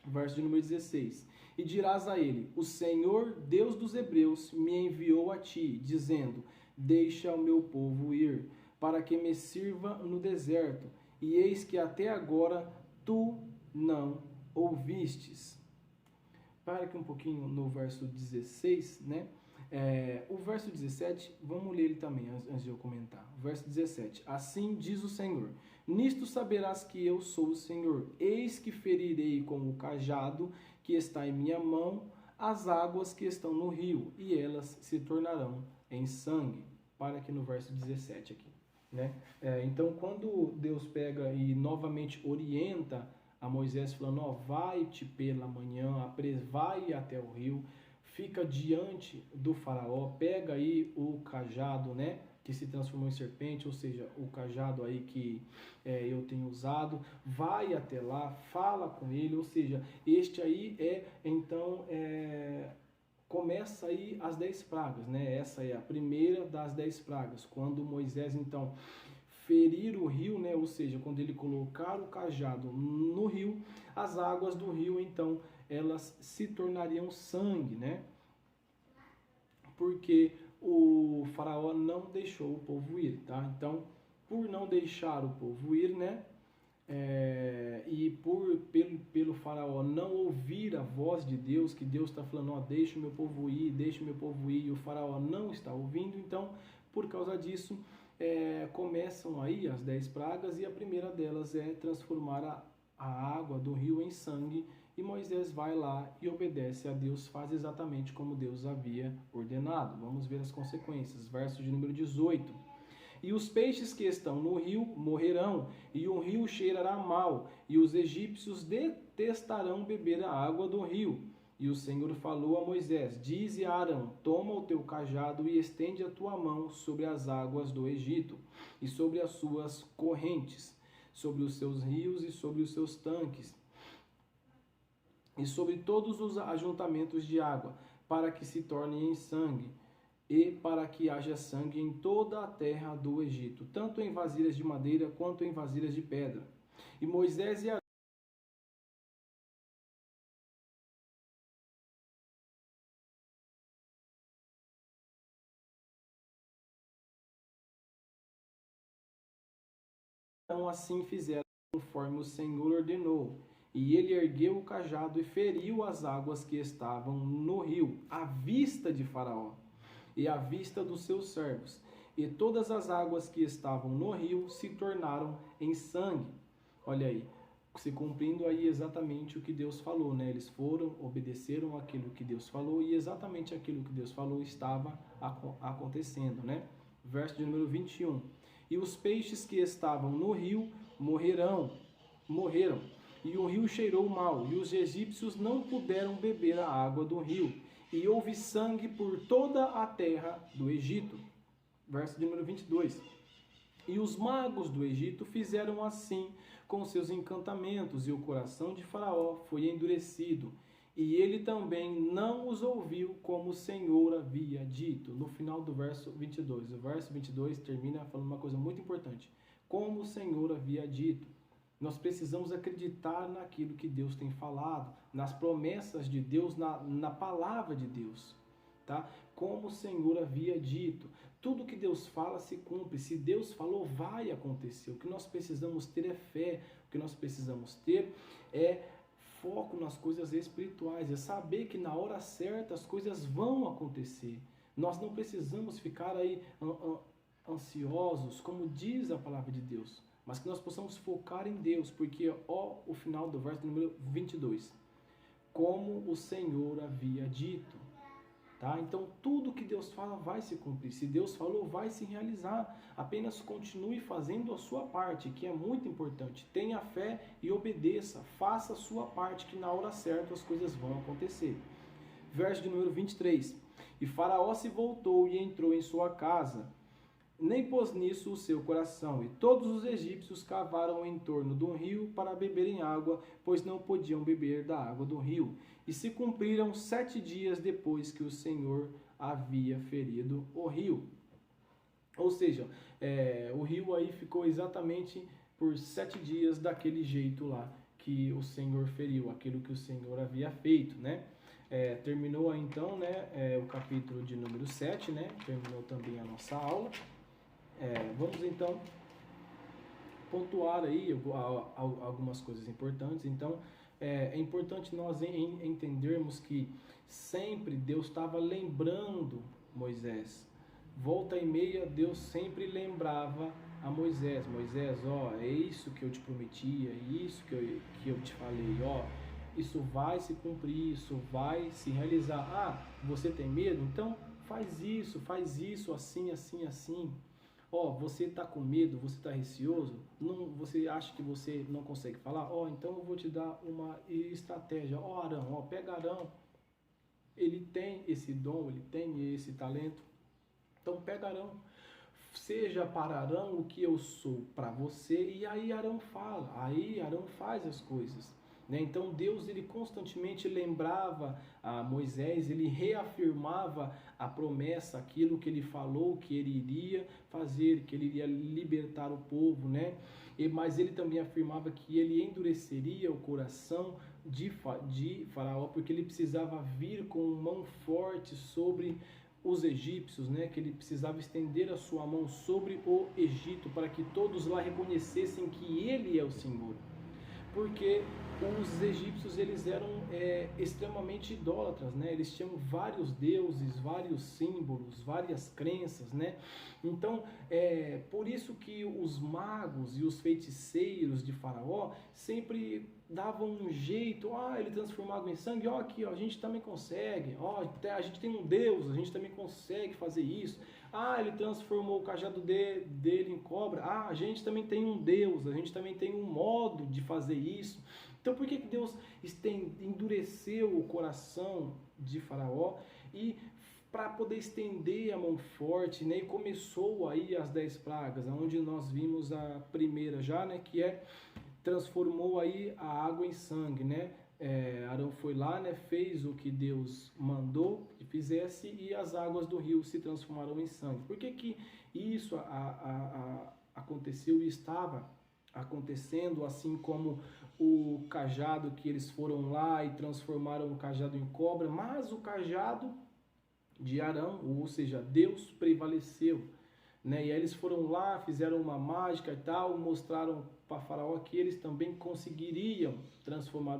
Verso de número 16. E dirás a ele: o Senhor, Deus dos Hebreus, me enviou a ti, dizendo: deixa o meu povo ir, para que me sirva no deserto. E eis que até agora tu não ouvistes. Para aqui um pouquinho no verso 16, né? O verso 17, vamos ler ele também antes de eu comentar. O verso 17: assim diz o Senhor: nisto saberás que eu sou o Senhor. Eis que ferirei com o cajado que está em minha mão as águas que estão no rio, e elas se tornarão em sangue. Para aqui no verso 17 aqui, né? Então, quando Deus pega e novamente orienta a Moisés, falando: vai-te pela manhã, vai até o rio, fica diante do Faraó, pega aí o cajado, né, que se transformou em serpente, ou seja, o cajado aí que eu tenho usado, vai até lá, fala com ele, ou seja, este aí então, começa aí as 10 pragas, né? Essa é a primeira das 10 pragas, quando Moisés, então, ferir o rio, né? Ou seja, quando ele colocar o cajado no rio, as águas do rio, então, elas se tornariam sangue, né? Porque o faraó não deixou o povo ir, tá? Então, por não deixar o povo ir, né? E pelo faraó não ouvir a voz de Deus, que Deus está falando: deixa o meu povo ir, deixa o meu povo ir, e o faraó não está ouvindo. Então, por causa disso, começam aí as 10 pragas, e a primeira delas é transformar a água do rio em sangue, e Moisés vai lá e obedece a Deus, faz exatamente como Deus havia ordenado. Vamos ver as consequências, verso de número 18. E os peixes que estão no rio morrerão, e o rio cheirará mal, e os egípcios detestarão beber a água do rio. E o Senhor falou a Moisés: dize a Arão: toma o teu cajado e estende a tua mão sobre as águas do Egito, e sobre as suas correntes, sobre os seus rios e sobre os seus tanques, e sobre todos os ajuntamentos de água, para que se tornem em sangue, e para que haja sangue em toda a terra do Egito, tanto em vasilhas de madeira quanto em vasilhas de pedra. E Moisés e Arão assim fizeram conforme o Senhor ordenou. E ele ergueu o cajado e feriu as águas que estavam no rio, à vista de Faraó e à vista dos seus servos. E todas as águas que estavam no rio se tornaram em sangue. Olha aí, se cumprindo aí exatamente o que Deus falou, né? Eles foram, obedeceram aquilo que Deus falou e exatamente aquilo que Deus falou estava acontecendo, né? Verso de número 21. E os peixes que estavam no rio morreram, e o rio cheirou mal, e os egípcios não puderam beber a água do rio, e houve sangue por toda a terra do Egito. Verso de número 22. E os magos do Egito fizeram assim com seus encantamentos, e o coração de Faraó foi endurecido, e ele também não os ouviu como o Senhor havia dito. No final do verso 22. O verso 22 termina falando uma coisa muito importante. Como o Senhor havia dito. Nós precisamos acreditar naquilo que Deus tem falado, nas promessas de Deus, na palavra de Deus. Tá? Como o Senhor havia dito, tudo que Deus fala se cumpre. Se Deus falou, vai acontecer. O que nós precisamos ter é fé, o que nós precisamos ter é foco nas coisas espirituais, é saber que na hora certa as coisas vão acontecer. Nós não precisamos ficar aí ansiosos, como diz a palavra de Deus, mas que nós possamos focar em Deus, porque ó, o final do verso número 22, como o Senhor havia dito. Tá? Então tudo que Deus fala vai se cumprir. Se Deus falou, vai se realizar. Apenas continue fazendo a sua parte, que é muito importante. Tenha fé e obedeça. Faça a sua parte, que na hora certa as coisas vão acontecer. Verso de número 23. E Faraó se voltou e entrou em sua casa, nem pôs nisso o seu coração. E todos os egípcios cavaram em torno do rio para beberem água, pois não podiam beber da água do rio. E se cumpriram 7 dias depois que o Senhor havia ferido o rio. Ou seja, o rio aí ficou exatamente por 7 dias daquele jeito lá que o Senhor feriu, aquilo que o Senhor havia feito, né? Terminou aí então, né, o capítulo de número 7, né? Terminou também a nossa aula. Vamos então pontuar aí algumas coisas importantes. Então, é importante nós entendermos que sempre Deus estava lembrando Moisés. Volta e meia, Deus sempre lembrava a Moisés. Moisés, ó, é isso que eu te prometi, é isso que eu te falei, ó. Isso vai se cumprir, isso vai se realizar. Ah, você tem medo? Então faz isso, assim, assim, assim. Ó, você está com medo, você está receoso, você acha que você não consegue falar? Ó, então eu vou te dar uma estratégia. Ó, Arão, ó, pega Arão, ele tem esse dom, ele tem esse talento. Então pega Arão, seja para Arão o que eu sou para você, e aí Arão fala, aí Arão faz as coisas. Então Deus, ele constantemente lembrava a Moisés, ele reafirmava a promessa, aquilo que ele falou que ele iria fazer, que ele iria libertar o povo, né? Mas ele também afirmava que ele endureceria o coração de Faraó, porque ele precisava vir com mão forte sobre os egípcios, né? Que ele precisava estender a sua mão sobre o Egito, para que todos lá reconhecessem que ele é o Senhor. Porque os egípcios, eles eram extremamente idólatras, né? Eles tinham vários deuses, vários símbolos, várias crenças, né? Então, por isso que os magos e os feiticeiros de Faraó sempre davam um jeito. Ele transformou água em sangue, aqui, a gente também consegue, a gente tem um Deus, a gente também consegue fazer isso. Ele transformou o cajado dele em cobra, a gente também tem um Deus, a gente também tem um modo de fazer isso. Então por que Deus endureceu o coração de Faraó? E para poder estender a mão forte, né? E começou aí as 10 pragas, onde nós vimos a primeira já, né? Que transformou aí a água em sangue, né? Arão foi lá, né? Fez o que Deus mandou que fizesse, e as águas do rio se transformaram em sangue. Por que isso aconteceu e estava acontecendo, assim como o cajado, que eles foram lá e transformaram o cajado em cobra, mas o cajado de Arão, ou seja, Deus prevaleceu, né? E aí eles foram lá, fizeram uma mágica e tal, mostraram para Faraó que eles também conseguiriam transformar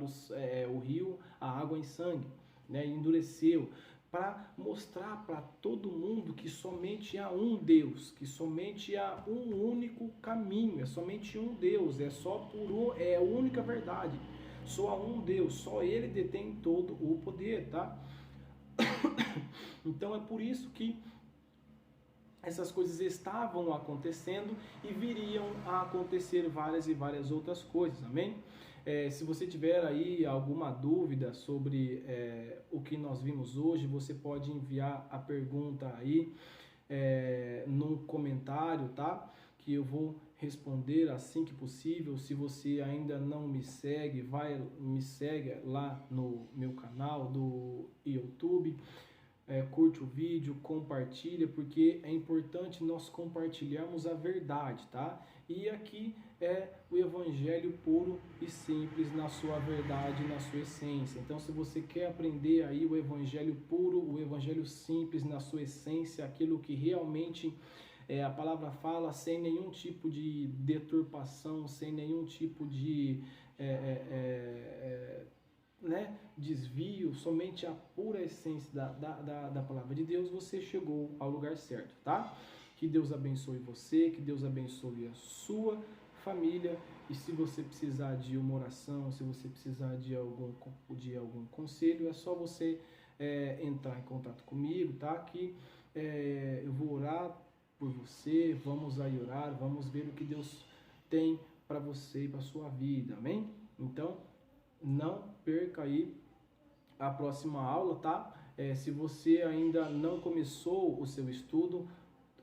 o rio, a água em sangue, né? E endureceu. para mostrar para todo mundo que somente há um Deus, que somente há um único caminho, é somente um Deus, é a única verdade. Só há um Deus, só Ele detém todo o poder, tá? Então é por isso que essas coisas estavam acontecendo e viriam a acontecer várias e várias outras coisas, amém? Se você tiver aí alguma dúvida sobre o que nós vimos hoje, você pode enviar a pergunta aí no comentário, tá? Que eu vou responder assim que possível. Se você ainda não me segue, me segue lá no meu canal do YouTube. Curte o vídeo, compartilha, porque é importante nós compartilharmos a verdade, tá? E aqui é o evangelho puro e simples na sua verdade, na sua essência. Então, se você quer aprender aí o evangelho puro, o evangelho simples na sua essência, aquilo que realmente a palavra fala, sem nenhum tipo de deturpação, sem nenhum tipo de desvio, somente a pura essência da palavra de Deus, você chegou ao lugar certo, tá? Que Deus abençoe você, que Deus abençoe a sua família, e se você precisar de uma oração, se você precisar de algum conselho, é só você entrar em contato comigo, tá? Que eu vou orar por você, vamos aí orar, vamos ver o que Deus tem para você e para sua vida, amém? Então, não perca aí a próxima aula, tá? Se você ainda não começou o seu estudo,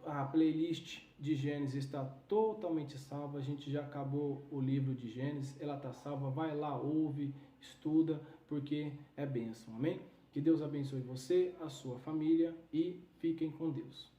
a playlist de Gênesis está totalmente salva. A gente já acabou o livro de Gênesis, ela está salva. Vai lá, ouve, estuda, porque é bênção, amém? Que Deus abençoe você, a sua família e fiquem com Deus.